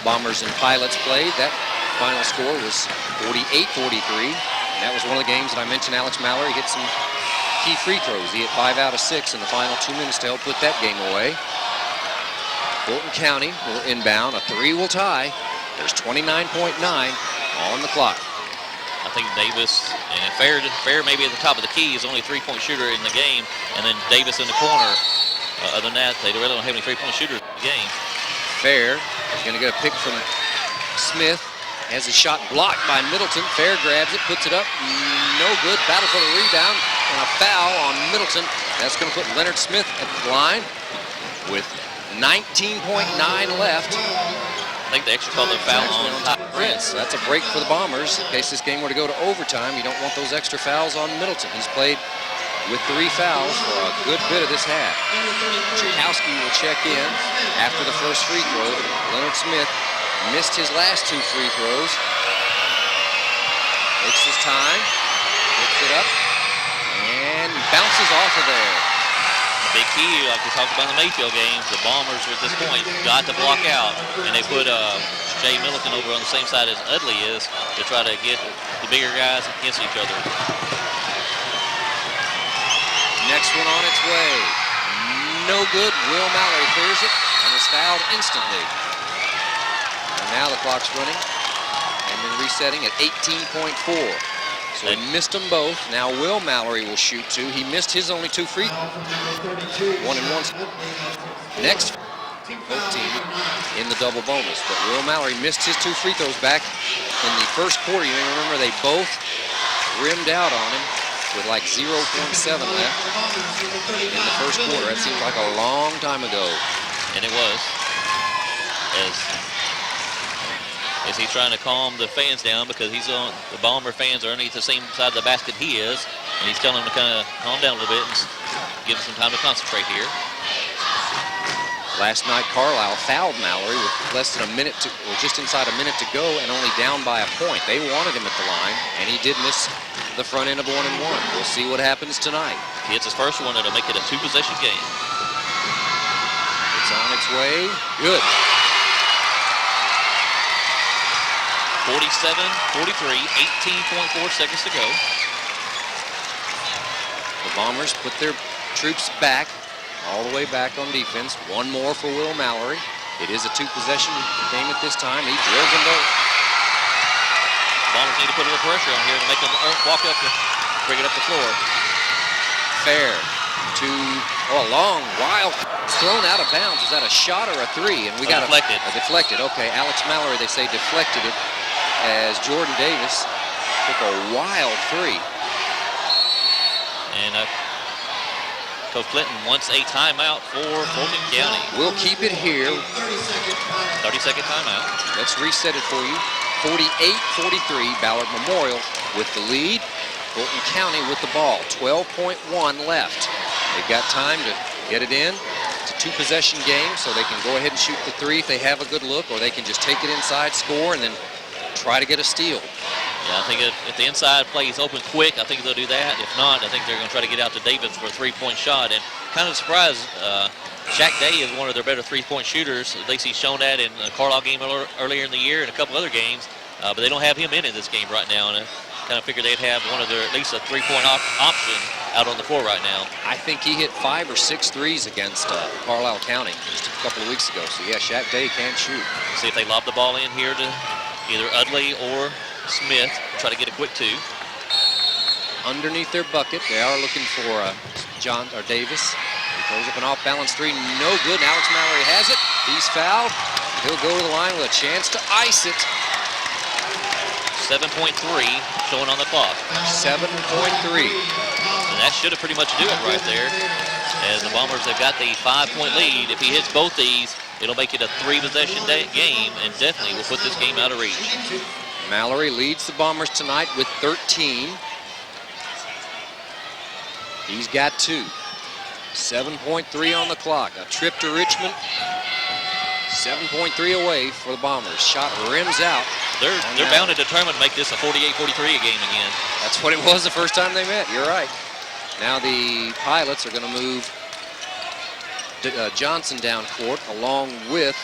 Bombers and Pilots played, that final score was 48-43. And that was one of the games that I mentioned. Alex Mallory hit some key free throws. He hit 5 out of 6 in the final 2 minutes to help put that game away. Fulton County will inbound. A 3 will tie. There's 29.9 on the clock. I think Davis and Fair maybe at the top of the key is only 3-point shooter in the game, and then Davis in the corner. Other than that, they really don't have any 3-point shooters in the game. Fair is going to get a pick from Smith. Has a shot blocked by Middleton. Fair grabs it, puts it up. No good. Battle for the rebound. And a foul on Middleton. That's going to put Leonard Smith at the line with 19.9 left. I think they actually called the foul on Prince. That's a break for the Bombers. In case this game were to go to overtime, you don't want those extra fouls on Middleton. He's played with 3 fouls for a good bit of this half. Chakowski will check in after the first free throw. Leonard Smith missed his last 2 free throws. Takes his time, picks it up, and bounces off of there. Big key, like we talked about in the Mayfield games, the Bombers at this point got to block out, and they put Jay Middleton over on the same side as Udley is to try to get the bigger guys against each other. Next one on its way. No good. Will Mallory clears it and is fouled instantly. And now the clock's running and then resetting at 18.4. So he missed them both. Now Will Mallory will shoot 2. He missed his only 2 free. 1 and 1. Next, both team in the double bonus. But Will Mallory missed his 2 free throws back in the first quarter. You may remember they both rimmed out on him with like 0.7 left in the first quarter. That seems like a long time ago. And it was. As he's trying to calm the fans down because he's on the Bomber fans are underneath the same side of the basket he is, and he's telling them to kind of calm down a little bit and give him some time to concentrate here. Last night, Carlisle fouled Mallory with less than a minute to, or just inside a minute to go, and only down by a point. They wanted him at the line, and he did miss the front end of 1 and 1. We'll see what happens tonight. If he hits his first one, it'll make it a 2-possession game. It's on its way. Good. 47-43, 18.4 seconds to go. The Bombers put their troops back, all the way back on defense. 1 more for Will Mallory. It is a 2-possession game at this time. He drills them both. Bombers need to put a little pressure on here to make them walk up and bring it up the floor. Fair to a long, wild, thrown out of bounds. Is that a shot or a 3? And we got deflected. A deflected. Okay, Alex Mallory, they say, deflected it as Jordan Davis took a wild 3. And Coach Clinton wants a timeout for Fulton County. We'll keep it here. 30-second timeout. Let's reset it for you. 48-43, Ballard Memorial with the lead. Fulton County with the ball. 12.1 left. They've got time to get it in. It's a 2-possession game, so they can go ahead and shoot the 3 if they have a good look, or they can just take it inside, score, and then try to get a steal. Yeah, I think if the inside play is open quick, I think they'll do that. If not, I think they're going to try to get out to Davis for a 3-point shot. And kind of surprised, Shaq Day is one of their better 3-point shooters. At least he's shown that in the Carlisle game earlier in the year and a couple other games. But they don't have him in this game right now. And I kind of figured they'd have one of their, at least a 3-point option out on the floor right now. I think he hit 5 or 6 threes against Carlisle County just a couple of weeks ago. So, yeah, Shaq Day can shoot. See if they lob the ball in here to either Udley or Smith. Try to get a quick 2. Underneath their bucket, they are looking for Davis. He throws up an off-balance 3, no good. And Alex Mallory has it. He's fouled. He'll go to the line with a chance to ice it. 7.3 showing on the clock. 7.3. And that should have pretty much do it right there. As the Bombers have got the 5-point lead. If he hits both these, it'll make it a 3-possession game and definitely will put this game out of reach. Mallory leads the Bombers tonight with 13. He's got 2. 7.3 on the clock. A trip to Richmond. 7.3 away for the Bombers. Shot rims out. They're bound and determined to make this a 48-43 game again. That's what it was the first time they met. You're right. Now the Pilots are going to move Johnson down court along with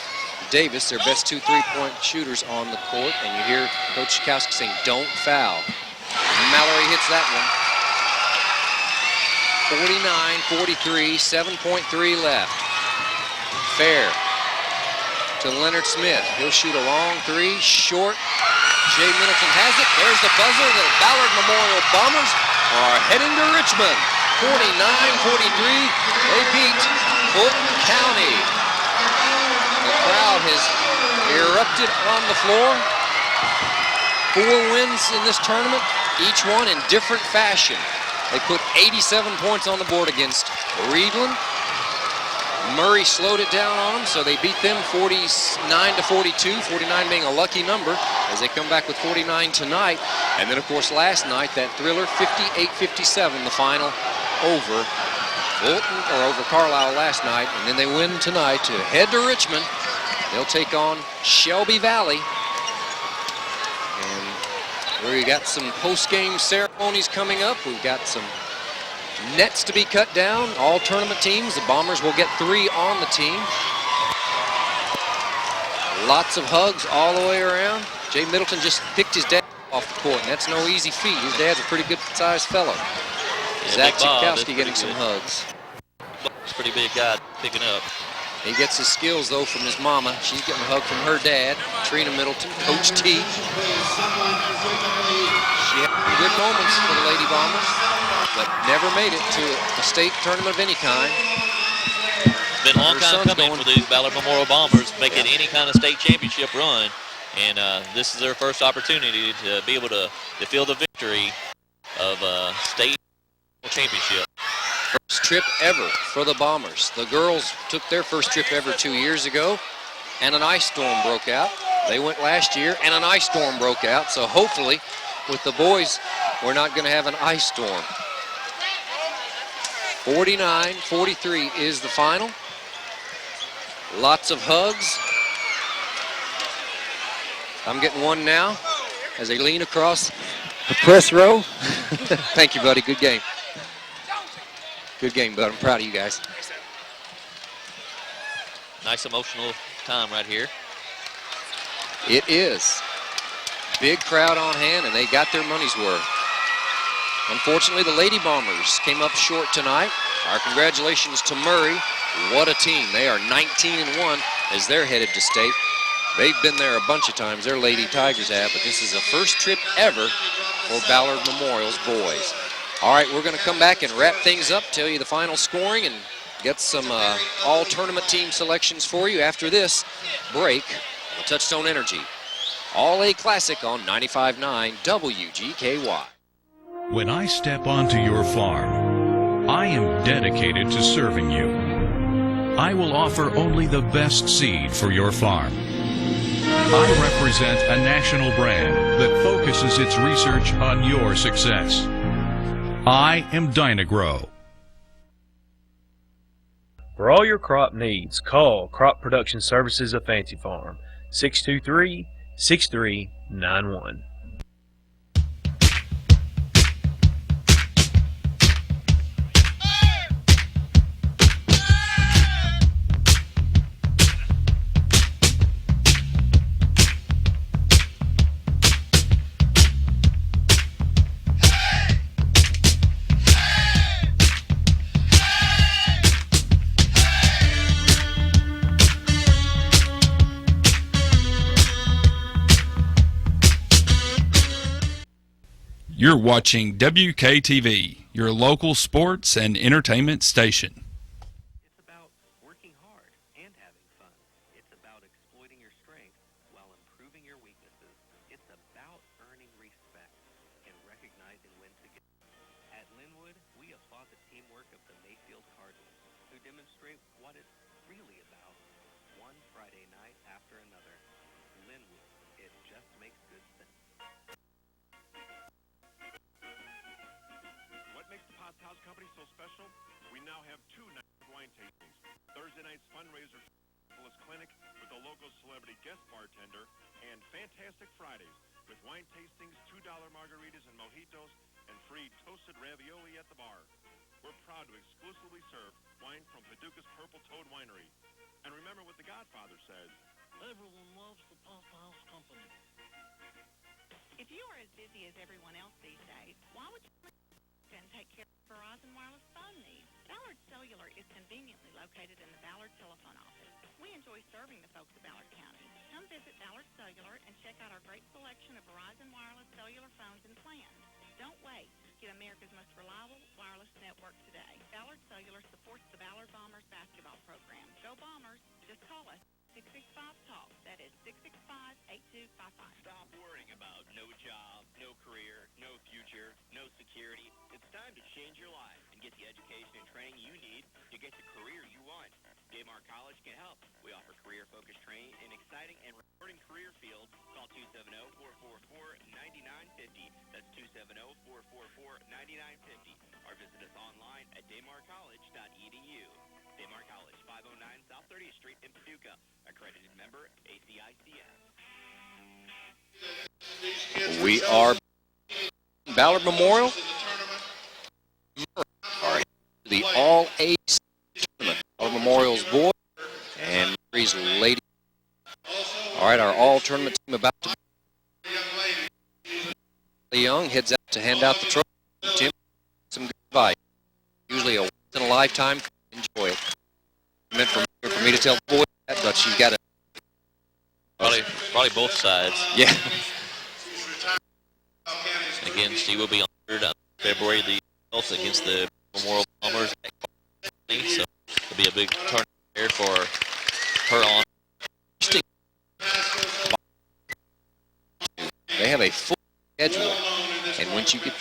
Davis, their best 2 3-point shooters on the court. And you hear Coach Chakowski saying, don't foul. Mallory hits that one. 49-43, 7.3 left. Fair to Leonard Smith. He'll shoot a long 3, short. Jay Middleton has it. There's the buzzer. The Ballard Memorial Bombers are heading to Richmond. 49-43. They beat Fulton County. The crowd crowd has erupted on the floor. 4 wins in this tournament, each one in different fashion. They put 87 points on the board against Reedland. Murray slowed it down on them, so they beat them 49-42, 49 being a lucky number as they come back with 49 tonight. And then, of course, last night, that thriller, 58-57, the final over Fulton, or over Carlisle last night. And then they win tonight to head to Richmond. They'll take on Shelby Valley. And we got some post-game ceremonies coming up. We've got some nets to be cut down. All tournament teams. The Bombers will get 3 on the team. Lots of hugs all the way around. Jay Middleton just picked his dad off the court, and that's no easy feat. His dad's a pretty good-sized fellow. Zach Zukowski getting some hugs. He's a pretty big guy picking up. He gets his skills, though, from his mama. She's getting a hug from her dad, Trina Middleton, Coach T. She had some good moments for the Lady Bombers, but never made it to a state tournament of any kind. It's been a long time coming for these Ballard Memorial Bombers, making any kind of state championship run, and this is their first opportunity to be able to feel the victory of state championship. First trip ever for the Bombers. The girls took their first trip ever 2 years ago, and an ice storm broke out. They went last year, and an ice storm broke out, so hopefully with the boys, we're not going to have an ice storm. 49-43 is the final. Lots of hugs. I'm getting one now as they lean across the press row. Thank you, buddy. Good game. Good game, bud. I'm proud of you guys. Nice emotional time right here. It is. Big crowd on hand, and they got their money's worth. Unfortunately, the Lady Bombers came up short tonight. Our congratulations to Murray. What a team. They are 19-1 as they're headed to state. They've been there a bunch of times. Their Lady Tigers have, but this is a first trip ever for Ballard Memorial's boys. All right, we're going to come back and wrap things up, tell you the final scoring, and get some all-tournament team selections for you after this break on Touchstone Energy. All-A Classic on 95.9 WGKY. When I step onto your farm, I am dedicated to serving you. I will offer only the best seed for your farm. I represent a national brand that focuses its research on your success. I am Dynagrow. For all your crop needs, call Crop Production Services of Fancy Farm, 623-6391. You're watching WKTV, your local sports and entertainment station. It's about working hard and having fun. It's about exploiting your strengths while improving your weaknesses. It's about earning respect and recognizing when to get. At Linwood, we applaud the teamwork of the Mayfield Cardinals, who demonstrate what it's really about, one Friday night after another. Linwood, it just makes good sense. What makes the Potts House Company so special? We now have 2 nights of wine tastings. Thursday night's fundraiser clinic with a local celebrity guest bartender, and Fantastic Fridays with wine tastings, $2 margaritas and mojitos, and free toasted ravioli at the bar. We're proud to exclusively serve wine from Paducah's Purple Toad Winery. And remember what the Godfather says. Everyone loves the Potts House Company. If you are as busy as everyone else these days, why would you and take care of Verizon wireless phone needs? Ballard Cellular is conveniently located in the Ballard telephone office. We enjoy serving the folks of Ballard County. Come visit Ballard Cellular and check out our great selection of Verizon wireless cellular phones and plans. Don't wait. Get America's most reliable wireless network today. Ballard Cellular supports the Ballard Bombers basketball program. Go Bombers. Just call us 665-TALK. That is 665-8255. Stop worrying about no job, no career, no future, no security. It's time to change your life and get the education and training you need to get the career you want. Daymar College can help. We offer career-focused training in exciting and rewarding career fields. Call 270-444-9950. That's 270-444-9950. Or visit us online at daymarcollege.edu. Daymar College, 509 South 30th Street in Paducah. Accredited member, ACICS. We are Ballard Memorial. The All-A's tournament. Ballard Memorial's boy and Mary's lady. All right, our all-tournament team about to be. Young heads out to hand out the trophy. Tim, some good advice. Usually a once-in-a-lifetime. Enjoy it. Meant for me to tell the boy that, but she's got to. Probably both sides. Yeah. Again, she will be honored on February the 12th against the Memorial Bombers. So it'll be a big tournament there for her on. They have a full schedule, and once you get,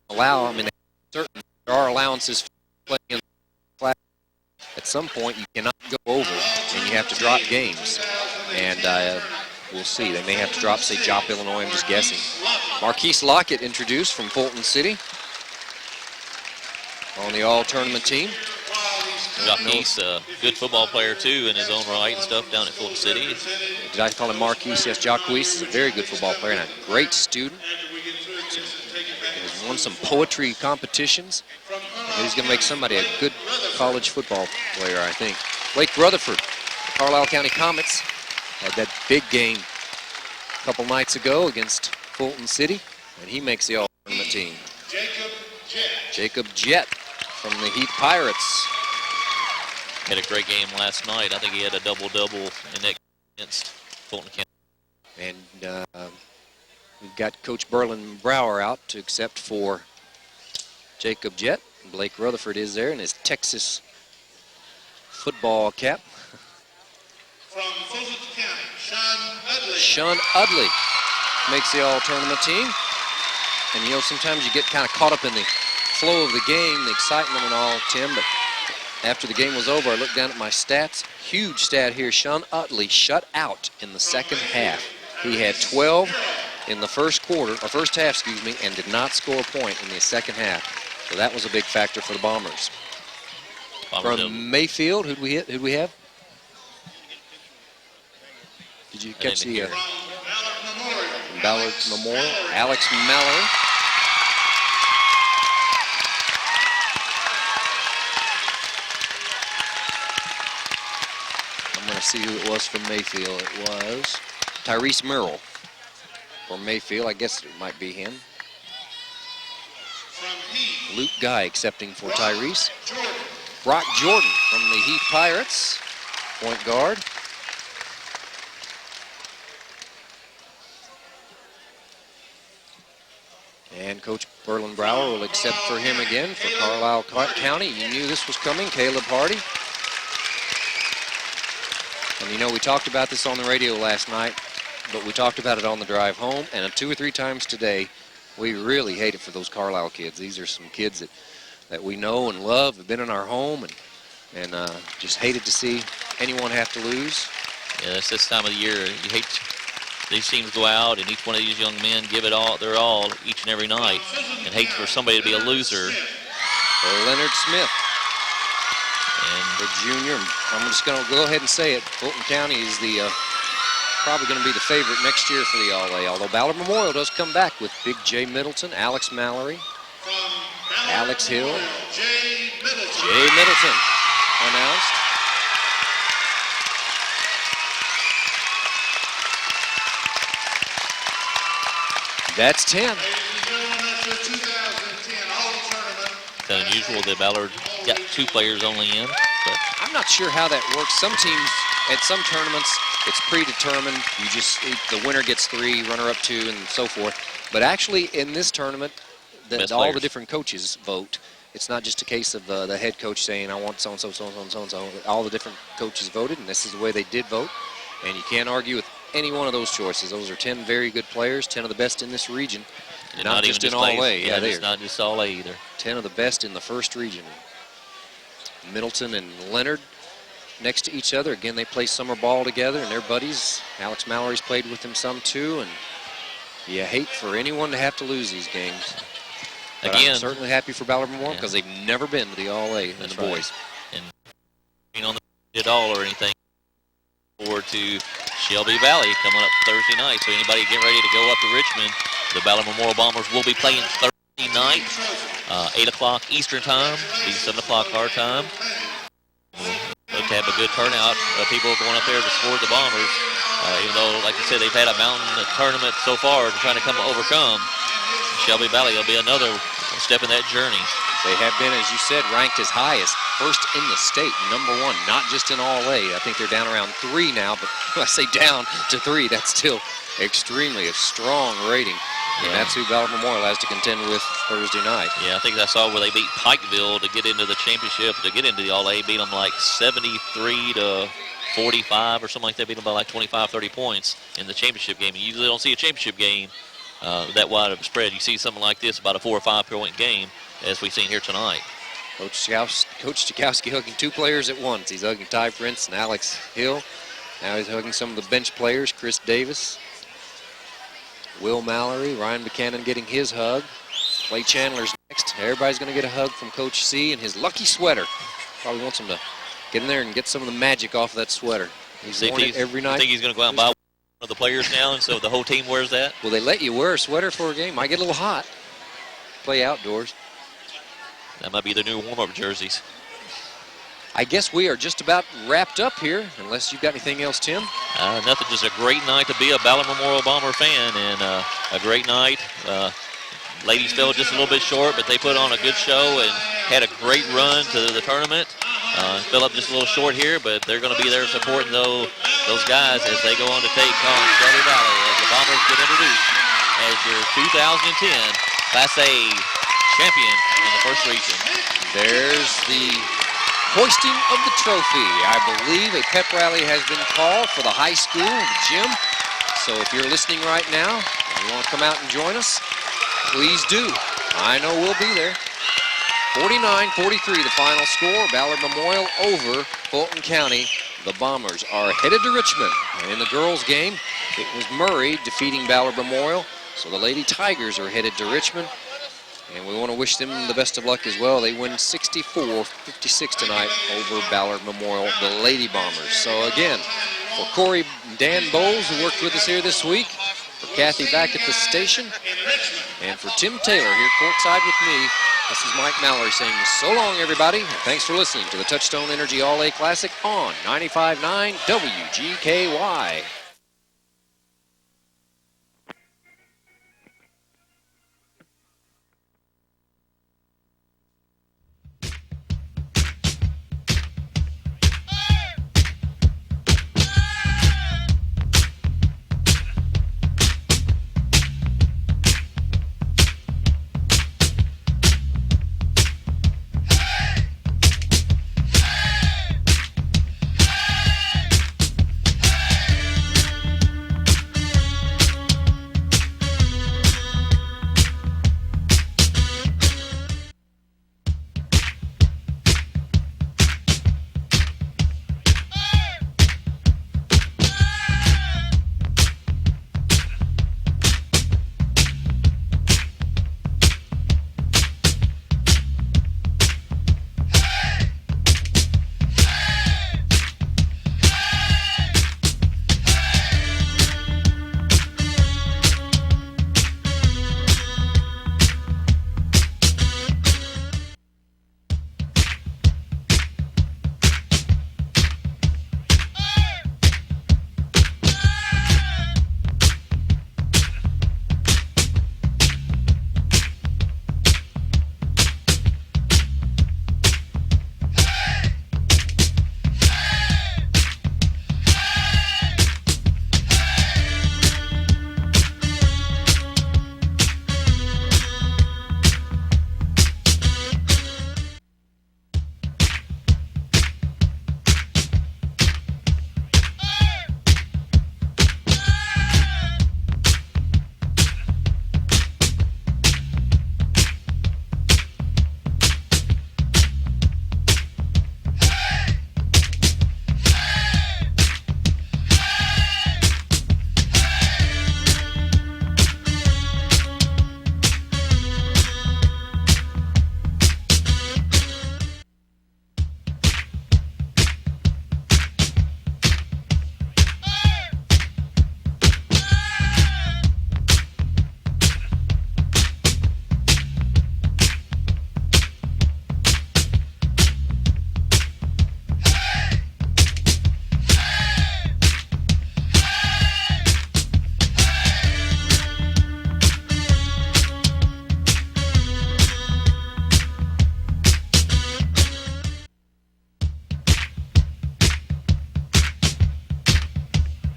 allow, I mean, there are allowances for playing in the class. At some point, you cannot go over, and you have to drop games. And we'll see. They may have to drop, say, Jop, Illinois, I'm just guessing. Marquise Lockett introduced from Fulton City on the all-tournament team. Marquise, a good football player, too, in his own right and stuff down at Fulton City. Did I call him Marquise? Yes, Jacques is a very good football player and a great student. He's won some poetry competitions. And he's going to make somebody a good college football player, I think. Blake Rutherford, the Carlisle County Comets, had that big game a couple nights ago against Fulton City, and he makes the all-tournament team. Jacob Jett from the Heath Pirates. Had a great game last night. I think he had a double-double in that against Fulton County. And we've got Coach Berlin Brower out to accept for Jacob Jett. Blake Rutherford is there in his Texas football cap. From Fulton County, Sean Udley makes the all-tournament team. And, sometimes you get kind of caught up in the flow of the game, the excitement and all, Tim, but after the game was over, I looked down at my stats. Huge stat here. Sean Utley shut out in the second half. He had 12 in the first half, and did not score a point in the second half. So that was a big factor for the Bombers. From Mayfield, who'd we have? Did you catch the Ballard Memorial? Alex Mallory. I'm going to see who it was from Mayfield. It was Tyrese Merrill from Mayfield. I guess it might be him. Luke Guy accepting for Tyrese. Brock Jordan from the Heath Pirates, point guard. And Coach Berlin Brower will accept for him again for Carlisle County. You knew this was coming, Caleb Hardy. And we talked about this on the radio last night, but we talked about it on the drive home, and 2 or 3 times today. We really hate it for those Carlisle kids. These are some kids that we know and love, have been in our home, and just hated to see anyone have to lose. Yeah, it's this time of the year. You hate these teams go out, and each one of these young men give it all, their all, each and every night, and hate for somebody to be a loser. For Leonard Smith, and the junior. I'm just going to go ahead and say it. Fulton County is probably going to be the favorite next year for the All-A, although Ballard Memorial does come back with Big J Middleton, Alex Mallory, Alex Hill, Jay Middleton announced. That's 10. It's unusual that Ballard got 2 players only in, but I'm not sure how that works. Some teams, at some tournaments, it's predetermined. The winner gets 3, runner-up 2, and so forth. But actually, in this tournament, all the different coaches vote. it's not just a case of the head coach saying, I want so-and-so, so-and-so, so-and-so. All the different coaches voted, and this is the way they did vote. And you can't argue with any one of those choices. Those are 10 very good players, 10 of the best in this region. And not just in all A. Yeah, it's not just all A either. 10 of the best in the first region. Middleton and Leonard next to each other. Again, they play summer ball together, and they're buddies. Alex Mallory's played with them some too, and you hate for anyone to have to lose these games. But Again, I'm certainly happy for Ballard Memorial because they've never been to the All-A in the boys. And you know, at all or anything. Forward to Shelby Valley coming up Thursday night. So anybody getting ready to go up to Richmond, the Ballard Memorial Bombers will be playing Thursday night, 8 o'clock Eastern time, be 7 o'clock our time. Look to have a good turnout of people going up there to support the Bombers. Even though, like I said, they've had a mountain tournament so far trying to overcome. Shelby Valley will be another step in that journey. They have been, as you said, ranked as high as first in the state, #1, not just in All-A. I think they're down around 3 now, but when I say down to 3, that's still extremely a strong rating. And that's who Ballard Memorial has to contend with Thursday night. Yeah, I think I saw where they beat Pikeville to get into the championship, to get into the All-A, beat them like 73 to 45 or something like that, beat them by like 25, 30 points in the championship game. You usually don't see a championship game that wide of a spread. You see something like this, about a 4 or 5 point game, as we've seen here tonight. Coach Chakowski hugging 2 players at once. He's hugging Ty Prince and Alex Hill. Now he's hugging some of the bench players, Chris Davis, Will Mallory, Ryan Buchanan getting his hug. Clay Chandler's next. Everybody's going to get a hug from Coach C and his lucky sweater. Probably wants him to get in there and get some of the magic off of that sweater. He's worn it every night. I think he's going to go out and buy one of the players now, and so the whole team wears that? Well, they let you wear a sweater for a game. Might get a little hot. Play outdoors. That might be the new warm-up jerseys. I guess we are just about wrapped up here, unless you've got anything else, Tim. Nothing, just a great night to be a Ballard Memorial Bomber fan, and a great night. Ladies fell just a little bit short, but they put on a good show and had a great run to the tournament. Fell up just a little short here, but they're going to be there supporting those guys as they go on to take on Shelby Valley as the Bombers get introduced as your 2010 Class A champion in the first region. There's the hoisting of the trophy. I believe a pep rally has been called for the high school and the gym. So if you're listening right now and you want to come out and join us, please do. I know we'll be there. 49-43 the final score. Ballard Memorial over Fulton County. The Bombers are headed to Richmond. And in the girls' game, it was Murray defeating Ballard Memorial. So the Lady Tigers are headed to Richmond. And we want to wish them the best of luck as well. They win 64-56 tonight over Ballard Memorial, the Lady Bombers. So again, for Corey and Dan Bowles, who worked with us here this week, for Kathy back at the station, and for Tim Taylor here courtside with me, this is Mike Mallory saying so long, everybody, and thanks for listening to the Touchstone Energy All-A Classic on 95.9 WGKY.